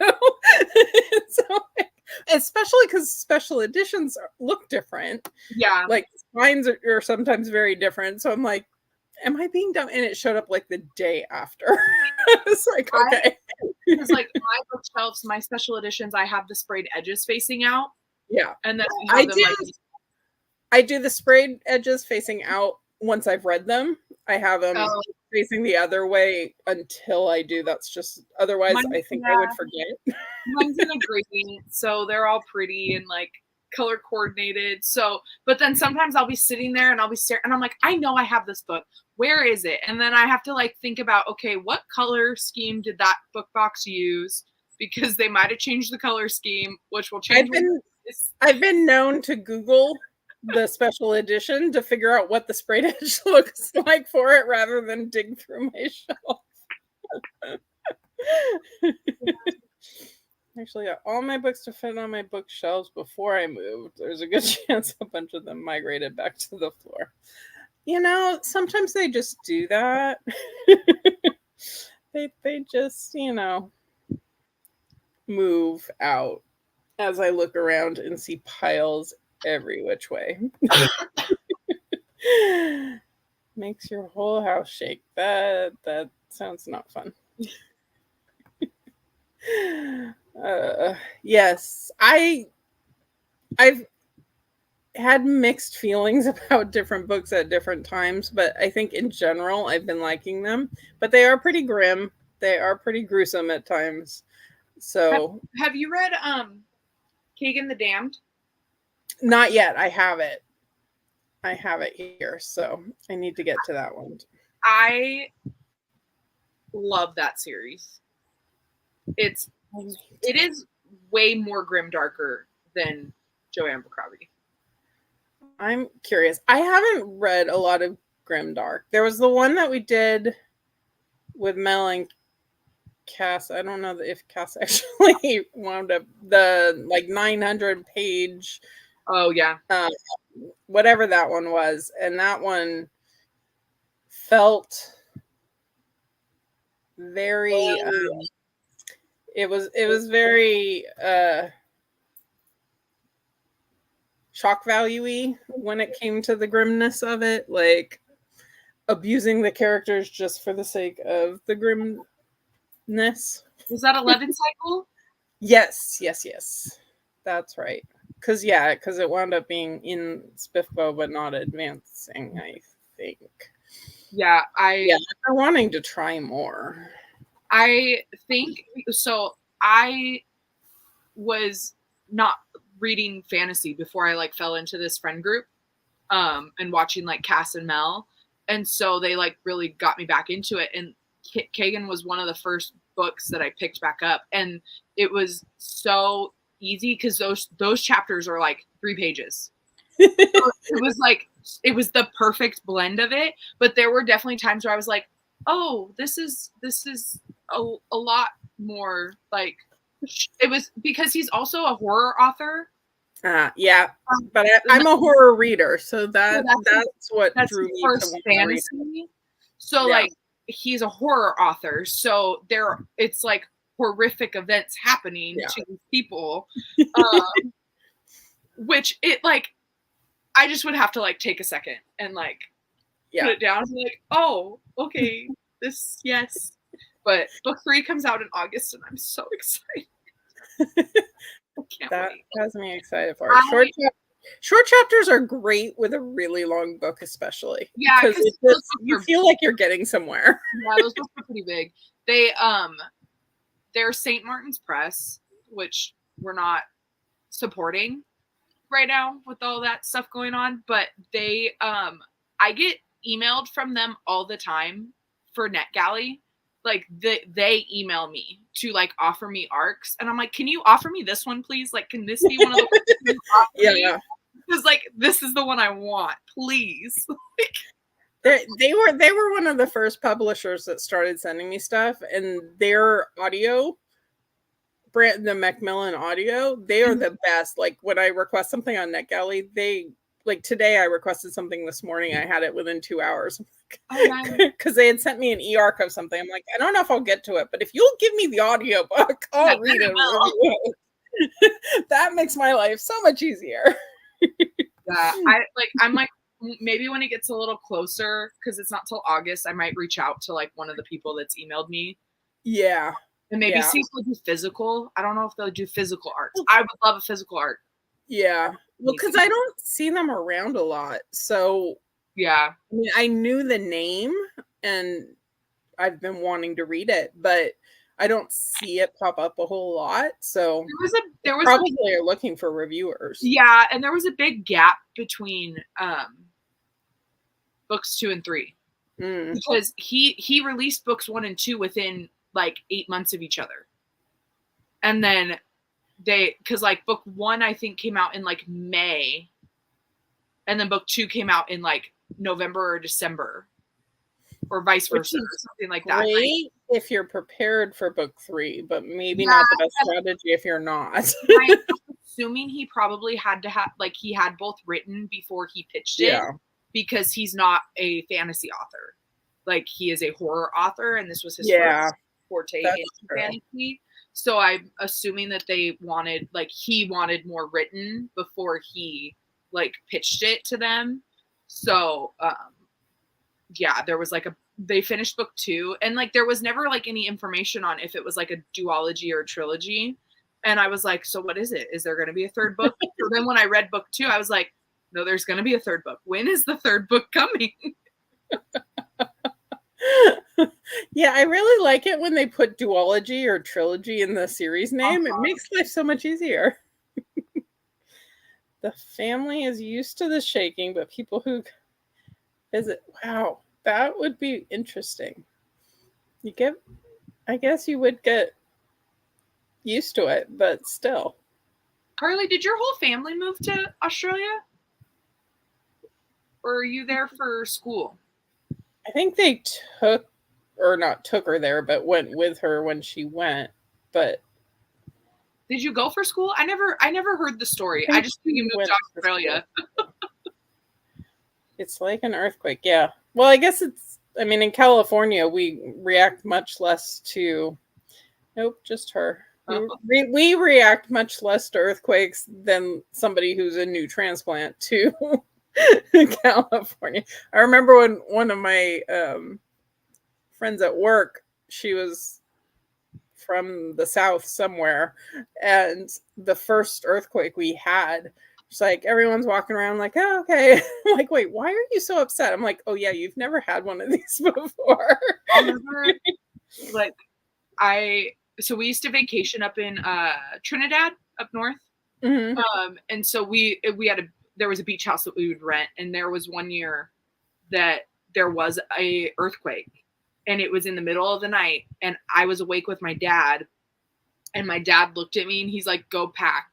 So, especially because special editions look different. Yeah. Like spines are sometimes very different. So I'm like, am I being dumb? And it showed up like the day after. I was like, okay. Because like my bookshelves, my special editions, I have the sprayed edges facing out. Yeah. And then I do the sprayed edges facing out once I've read them. I have them facing the other way until I do. That's just, otherwise I think I would forget. Mine's in a gradient, so they're all pretty and like color coordinated. So, but then sometimes I'll be sitting there and I'll be staring and I'm like, I know I have this book. Where is it? And then I have to like think about, okay, what color scheme did that book box use? Because they might have changed the color scheme, which will change. I've been known to Google the special edition to figure out what the sprayed edge looks like for it rather than dig through my shelf. Actually got all my books to fit on my bookshelves before I moved. There's a good chance a bunch of them migrated back to the floor. You know, sometimes they just do that. they just, you know, move out as I look around and see piles every which way. Makes your whole house shake. That sounds not fun. Yes, I've had mixed feelings about different books at different times, but I think in general I've been liking them. But they are pretty grim. They are pretty gruesome at times. So have you read Kagan the Damned? Not yet. I have it here, so I need to get to that one. I love that series. It is way more grim darker than Joanne Abercrombie. I'm curious. I haven't read a lot of grimdark. There was the one that we did with Mel and Cass. I don't know if Cass actually wound up the like 900 page. Oh yeah. Whatever that one was, and that one felt very. It was very shock value-y when it came to the grimness of it, like abusing the characters just for the sake of the grimness. Was that 11 cycle? Yes. That's right. Because it wound up being in Spiffbo but not advancing, I think. Yeah, I'm wanting to try more. I think so. I was not reading fantasy before I like fell into this friend group and watching like Cass and Mel, and so they like really got me back into it. And Kagan was one of the first books that I picked back up, and it was so easy because those chapters are like 3 pages. So it was the perfect blend of it. But there were definitely times where I was like, oh, this is a lot more like, it was because he's also a horror author. Yeah, but I'm a horror reader, so that's what drew me to fantasy. So like he's a horror author, so it's like horrific events happening to these people, which it like I just would have to like take a second and like put it down and be like, oh, okay, this yes. But book 3 comes out in August, and I'm so excited. That has me excited for it. Short chapters are great with a really long book, especially. Yeah, because you feel like you're getting somewhere. Yeah, those books are pretty big. They they're St. Martin's Press, which we're not supporting right now with all that stuff going on, but they I get emailed from them all the time for NetGalley. Like they email me to like offer me arcs, and I'm like, can you offer me this one, please? Like, can this be one of the ones you offer me? Because like this is the one I want, please. They were one of the first publishers that started sending me stuff, and their audio brand, the Macmillan Audio, they are the best. Like when I request something on NetGalley, they like today I requested something this morning, I had it within 2 hours. Because they had sent me an e-arc of something. I'm like, I don't know if I'll get to it, but if you'll give me the audiobook, I'll read it. That makes my life so much easier. Yeah, I'm like, maybe when it gets a little closer, because it's not till August, I might reach out to like one of the people that's emailed me. Yeah. And maybe see if they'll do physical. I don't know if they'll do physical art. I would love a physical art. Yeah. Well, because I don't see them around a lot. So yeah. I mean, I knew the name and I've been wanting to read it, but I don't see it pop up a whole lot. So there was probably are looking for reviewers. Yeah, and there was a big gap between books 2 and 3. Because he released books 1 and 2 within like 8 months of each other. And then because like book 1 I think came out in like May, and then book 2 came out in like November or December, or vice versa, or something like that. Great if you're prepared for book 3, but maybe not the best strategy if you're not. I'm assuming he probably had to have, like, he had both written before he pitched it, because he's not a fantasy author. Like, he is a horror author, and this was his first forte into fantasy. So I'm assuming that they wanted, like, he wanted more written before he, like, pitched it to them. So, yeah, there was, like, they finished book 2, and, like, there was never, like, any information on if it was, like, a duology or a trilogy. And I was like, so what is it? Is there going to be a third book? So then when I read book 2, I was like, no, there's going to be a third book. When is the third book coming? Yeah, I really like it when they put duology or trilogy in the series name. It makes life so much easier. The family is used to the shaking, but people who visit, wow, that would be interesting. I guess you would get used to it, but still. Carly, did your whole family move to Australia? Or are you there for school? I think they not took her there, but went with her when she went. But did you go for school? I never heard the story. I just knew you moved to Australia. It's like an earthquake, yeah. Well, I guess in California, we react much less to, nope, just her. We react much less to earthquakes than somebody who's a new transplant to California. I remember when one of my friends at work, she was from the South somewhere, and the first earthquake we had, it's like everyone's walking around like, oh, okay. I'm like, wait, why are you so upset? I'm like, oh yeah, you've never had one of these before. I remember, like, so we used to vacation up in Trinidad up north. Mm-hmm. And so there was a beach house that we would rent, and there was one year that there was a earthquake, and it was in the middle of the night, and I was awake with my dad, and my dad looked at me and he's like, go pack.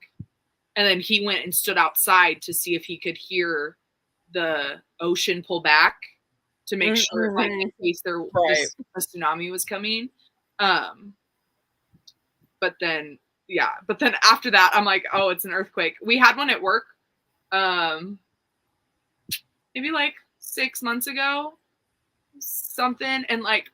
And then he went and stood outside to see if he could hear the ocean pull back to make sure, like, in case the tsunami was coming. But then after that, I'm like, oh, it's an earthquake. We had one at work, maybe like 6 months ago, something. And like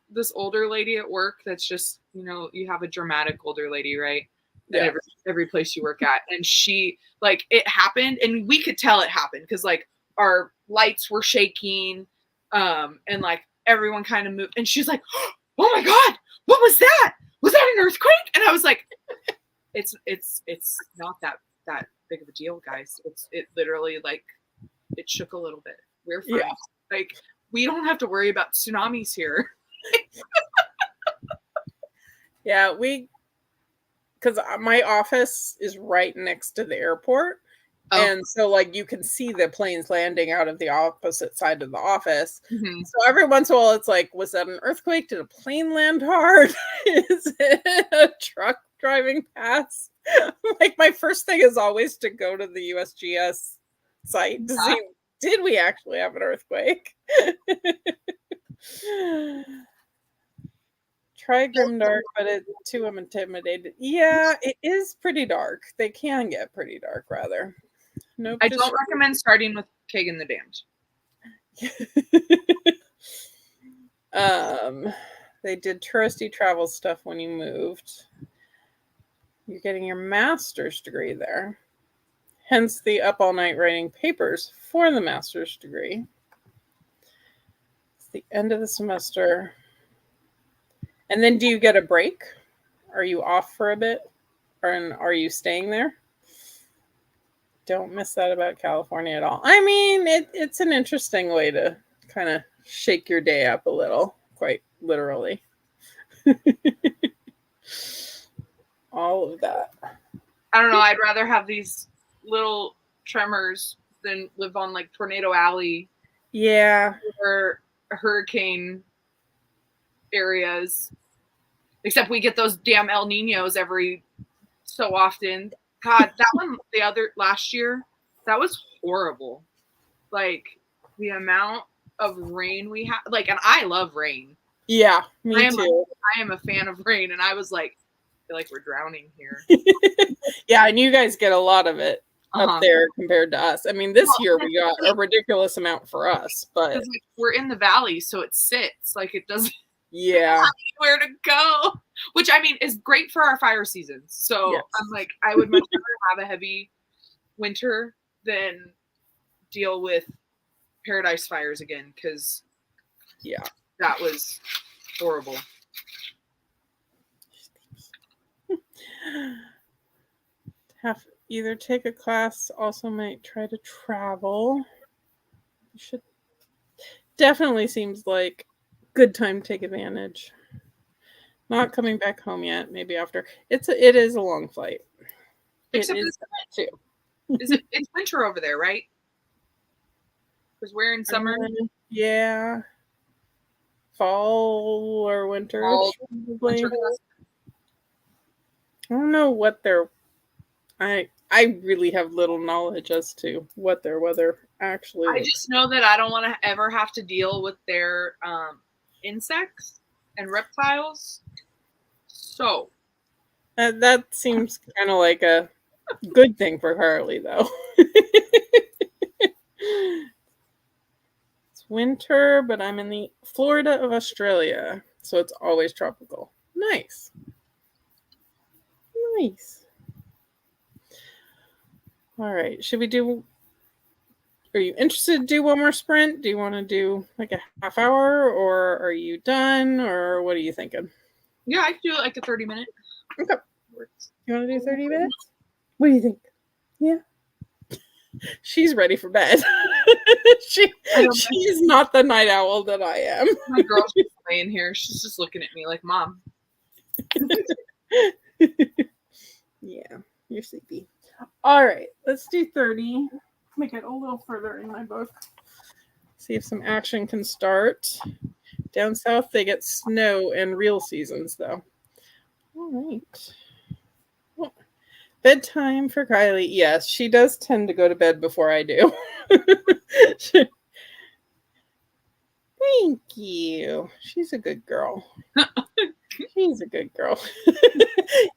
this older lady at work, that's just, you have a dramatic older lady, right? At every place you work at. And she, like, it happened, and we could tell it happened because, like, our lights were shaking, and like everyone kind of moved, and she's like, oh my God, what was that? Was that an earthquake? And I was like, it's not that big of a deal, guys. It literally, like, it shook a little bit. We're fine. Yeah. Like, we don't have to worry about tsunamis here. Yeah, because my office is right next to the airport. Oh. And so, like, you can see the planes landing out of the opposite side of the office. Mhm. So every once in a while, it's like, was that an earthquake? Did a plane land hard? Is it a truck driving past? Like, my first thing is always to go to the USGS site to see, did we actually have an earthquake? Try grimdark, but it's too intimidated. Yeah, it is pretty dark. They can get pretty dark, rather. Nope. I don't recommend starting with Kagan the Damned. They did touristy travel stuff when you moved. You're getting your master's degree there. Hence the up all night writing papers for the master's degree. It's the end of the semester. And then do you get a break? Are you off for a bit? Or are you staying there? Don't miss that about California at all. I mean, it's an interesting way to kind of shake your day up a little, quite literally. All of that. I don't know. I'd rather have these little tremors than live on like Tornado Alley. Yeah. Or hurricane areas. Except we get those damn El Ninos every so often. God, that one last year, that was horrible. Like the amount of rain we had, like, and I love rain. Yeah, me too. I am a fan of rain, and I was like, I feel like we're drowning here. Yeah, and you guys get a lot of it up there compared to us. I mean, this year we got a ridiculous amount for us, but like, we're in the valley, so it sits like it doesn't. Yeah, where to go, which I mean is great for our fire seasons. So yes. I'm like, I would much rather have a heavy winter than deal with Paradise fires again, because yeah, that was horrible. Have either take a class, also might try to travel. You should definitely seems like good time to take advantage. Not coming back home yet. Maybe after. It is a long flight. Except it is too. It's winter over there, right? Because we're in summer. Yeah. Fall or winter. Winter. I don't know what their. I really have little knowledge as to what their weather actually is. I just know that I don't want to ever have to deal with their insects and reptiles. So that seems kind of like a good thing for Carly, though. It's winter, but I'm in the Florida of Australia, so it's always tropical. Nice. Nice. All right. Should we do? Are you interested to do one more sprint? Do you want to do like a half hour, or are you done, or what are you thinking? Yeah, I could do like a 30-minute. Okay. You want to do 30 minutes? What do you think? Yeah. She's ready for bed. She's not the night owl that I am. My girl's laying here. She's just looking at me like, Mom. Yeah, you're sleepy. All right, let's do 30. Make it a little further in my book. See if some action can start. Down south, they get snow and real seasons, though. All right. Well, bedtime for Kylie. Yes, she does tend to go to bed before I do. Thank you. She's a good girl. She's a good girl.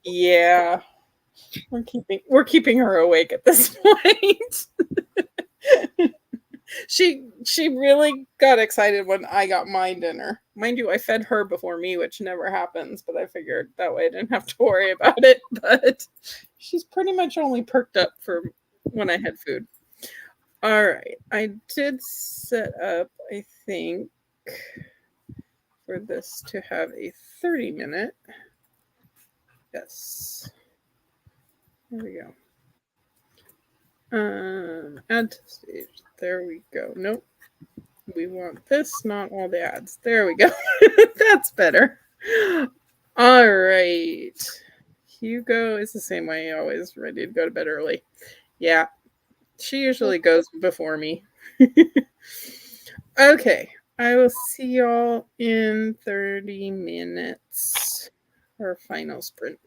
Yeah. We're keeping her awake at this point. She really got excited when I got my dinner. Mind you, I fed her before me, which never happens, but I figured that way I didn't have to worry about it. But she's pretty much only perked up for when I had food. All right. I did set up, I think, for this to have a 30-minute. Yes. There we go. Add to stage. There we go. Nope. We want this, not all the ads. There we go. That's better. All right. Hugo is the same way, always ready to go to bed early. Yeah, she usually goes before me. Okay, I will see y'all in 30 minutes for final sprint.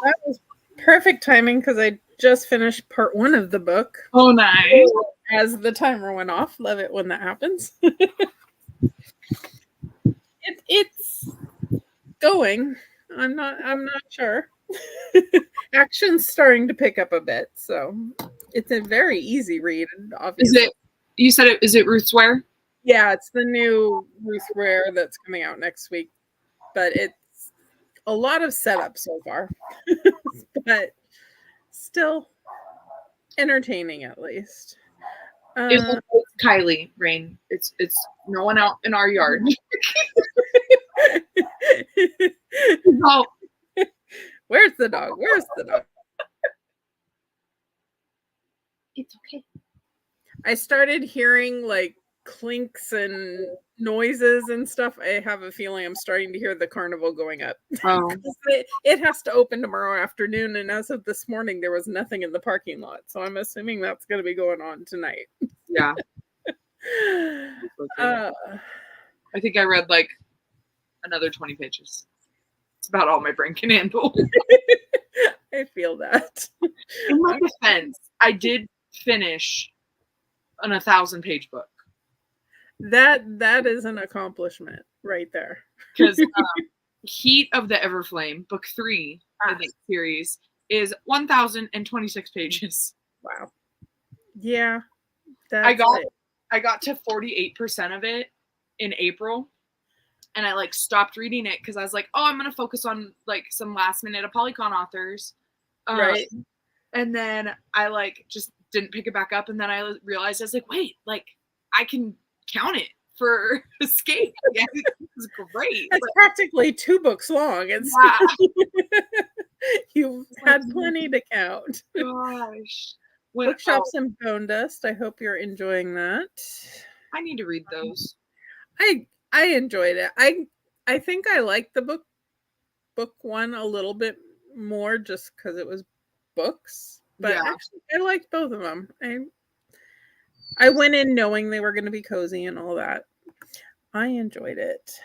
That was perfect timing because I just finished part 1 of the book. Oh, nice. As the timer went off. Love it when that happens. It's going. I'm not sure. Action's starting to pick up a bit, so it's a very easy read, obviously. Is it, you said it, is it Ruth's Ware? Yeah, it's the new Ruth Ware that's coming out next week, but it's a lot of setup so far, but still entertaining at least. It's Kylie Rain. It's no one out in our yard. Oh, Where's the dog? Where's the dog? it's okay. I started hearing like clinks and noises and stuff. I have a feeling I'm starting to hear the carnival going up. Oh, It has to open tomorrow afternoon, and as of this morning, there was nothing in the parking lot. So I'm assuming that's going to be going on tonight. yeah. I think I read like another 20 pages. It's about all my brain can handle. I feel that. In my defense, I did finish an 1,000-page book. That is an accomplishment right there. Because Heat of the Everflame, book 3 in the series, is 1,026 pages. Wow. Yeah. I got to 48% of it in April, and I like stopped reading it because I was like, oh, I'm gonna focus on like some last minute Apolycon authors. Right. And then I like just didn't pick it back up, and then I realized I was like, wait, like I can count it for Escape. Yeah, it's great. It's practically 2 books long. It's Yeah. You've had plenty to count. Gosh. Bookshops and Bone Dust. I hope you're enjoying that. I need to read those. I enjoyed it. I think I liked the book 1 a little bit more just because it was books. But Yeah. actually, I liked both of them. I went in knowing they were going to be cozy and all that. I enjoyed it.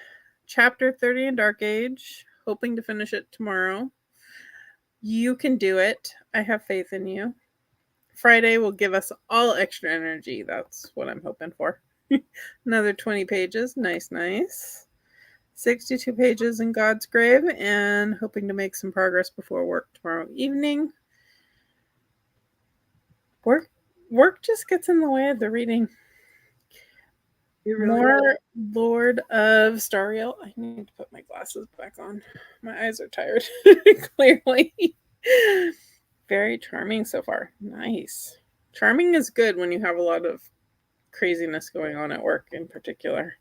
Chapter 30 in Dark Age. Hoping to finish it tomorrow. You can do it. I have faith in you. Friday will give us all extra energy. That's what I'm hoping for. Another 20 pages. Nice, nice. 62 pages in God's Grave, and hoping to make some progress before work tomorrow evening. Work just gets in the way of the reading. Really more Lord of Stariel. I need to put my glasses back on. My eyes are tired. Clearly. Very charming so far. Nice. Charming is good when you have a lot of craziness going on at work in particular.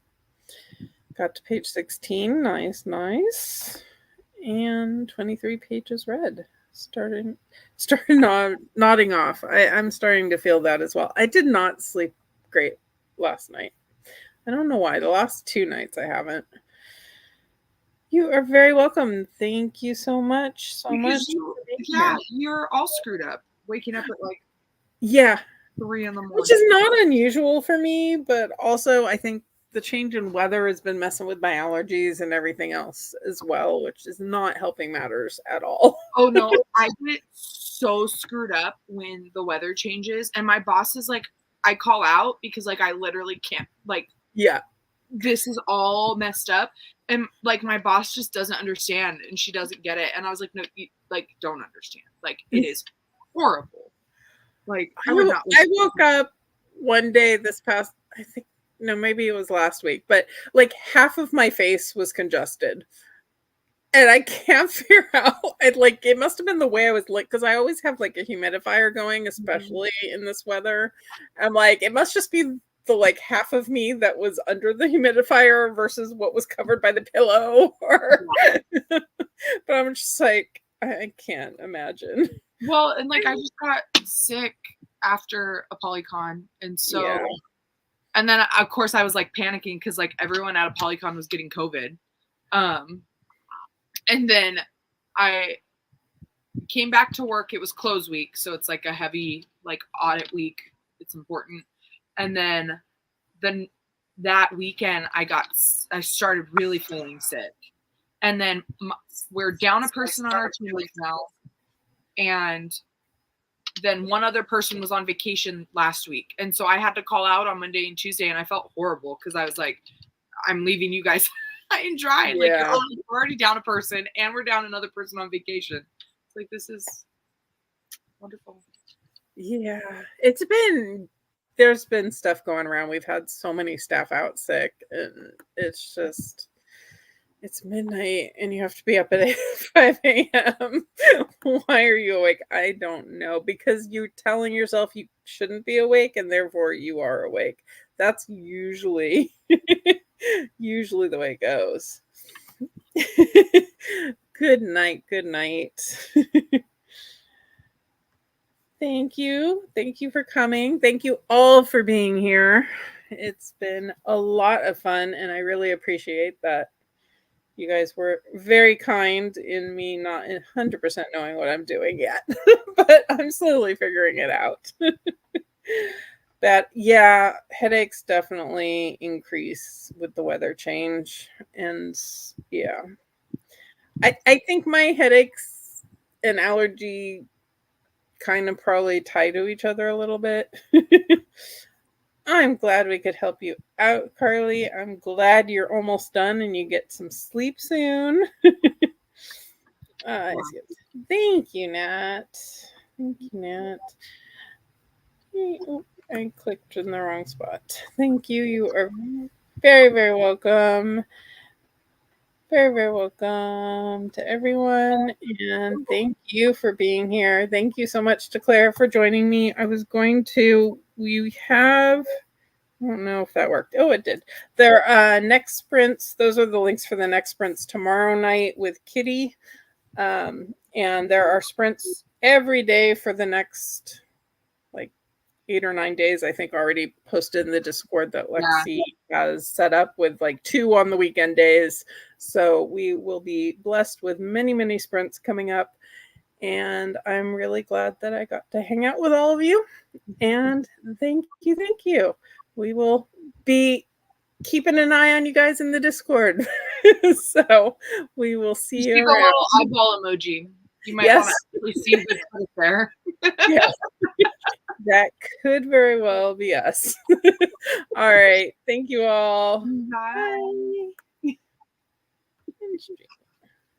Got to page 16. Nice, nice. And 23 pages read. Started nodding off. I'm starting to feel that as well. I did not sleep great last night. I don't know why. The last 2 nights I haven't. You are very welcome. Thank you so much. You're all screwed up. Waking up at like 3 in the morning. Which is not unusual for me, but also I think the change in weather has been messing with my allergies and everything else as well, which is not helping matters at all. Oh no, I get so screwed up when the weather changes, and my boss is like, I call out because like I literally can't this is all messed up, and like my boss just doesn't understand, and she doesn't get it, and I was like, no, you like don't understand, like it is horrible. Like I woke up one day this past, I think, no, maybe it was last week, but like half of my face was congested. And I can't figure out, it must have been the way I was because I always have like a humidifier going, especially in this weather. I'm like, it must just be the like half of me that was under the humidifier versus what was covered by the pillow. But I'm just like, I can't imagine. Well, and like I just got sick after Apolycon, and so and then of course I was like panicking because like everyone at Apolycon was getting COVID. And then I came back to work. It was close week, so it's like a heavy like audit week. It's important. And then that weekend I started really feeling sick. And then we're down a person on our team right now. And then one other person was on vacation last week. And so I had to call out on Monday and Tuesday, and I felt horrible because I was like, I'm leaving you guys high and dry. Like, we're already down a person, and we're down another person on vacation. It's like, this is wonderful. Yeah, there's been stuff going around. We've had so many staff out sick, and it's midnight and you have to be up at 5 a.m. Why are you awake? I don't know. Because you're telling yourself you shouldn't be awake and therefore you are awake. That's usually the way it goes. Good night. Good night. Thank you. Thank you for coming. Thank you all for being here. It's been a lot of fun, and I really appreciate that. You guys were very kind in me not 100% knowing what I'm doing yet, but I'm slowly figuring it out. But yeah, headaches definitely increase with the weather change. And yeah, I think my headaches and allergy kind of probably tie to each other a little bit. I'm glad we could help you out, Carly. I'm glad you're almost done and you get some sleep soon. Thank you, Nat. Thank you, Nat. Oh, I clicked in the wrong spot. Thank you. You are very, very welcome. Very, very welcome to everyone. And thank you for being here. Thank you so much to Claire for joining me. We have, I don't know if that worked. Oh, it did. Their next sprints, those are the links for the next sprints tomorrow night with Kitty. And there are sprints every day for the next 8 or 9 days, I think, already posted in the Discord that Lexie has set up with 2 on the weekend days. So we will be blessed with many, many sprints coming up. And I'm really glad that I got to hang out with all of you. And thank you. Thank you. We will be keeping an eye on you guys in the Discord. So we will see you around. A little eyeball emoji. You might want to see if it's there. Yes. That could very well be us. All right. Thank you all. Bye. Bye.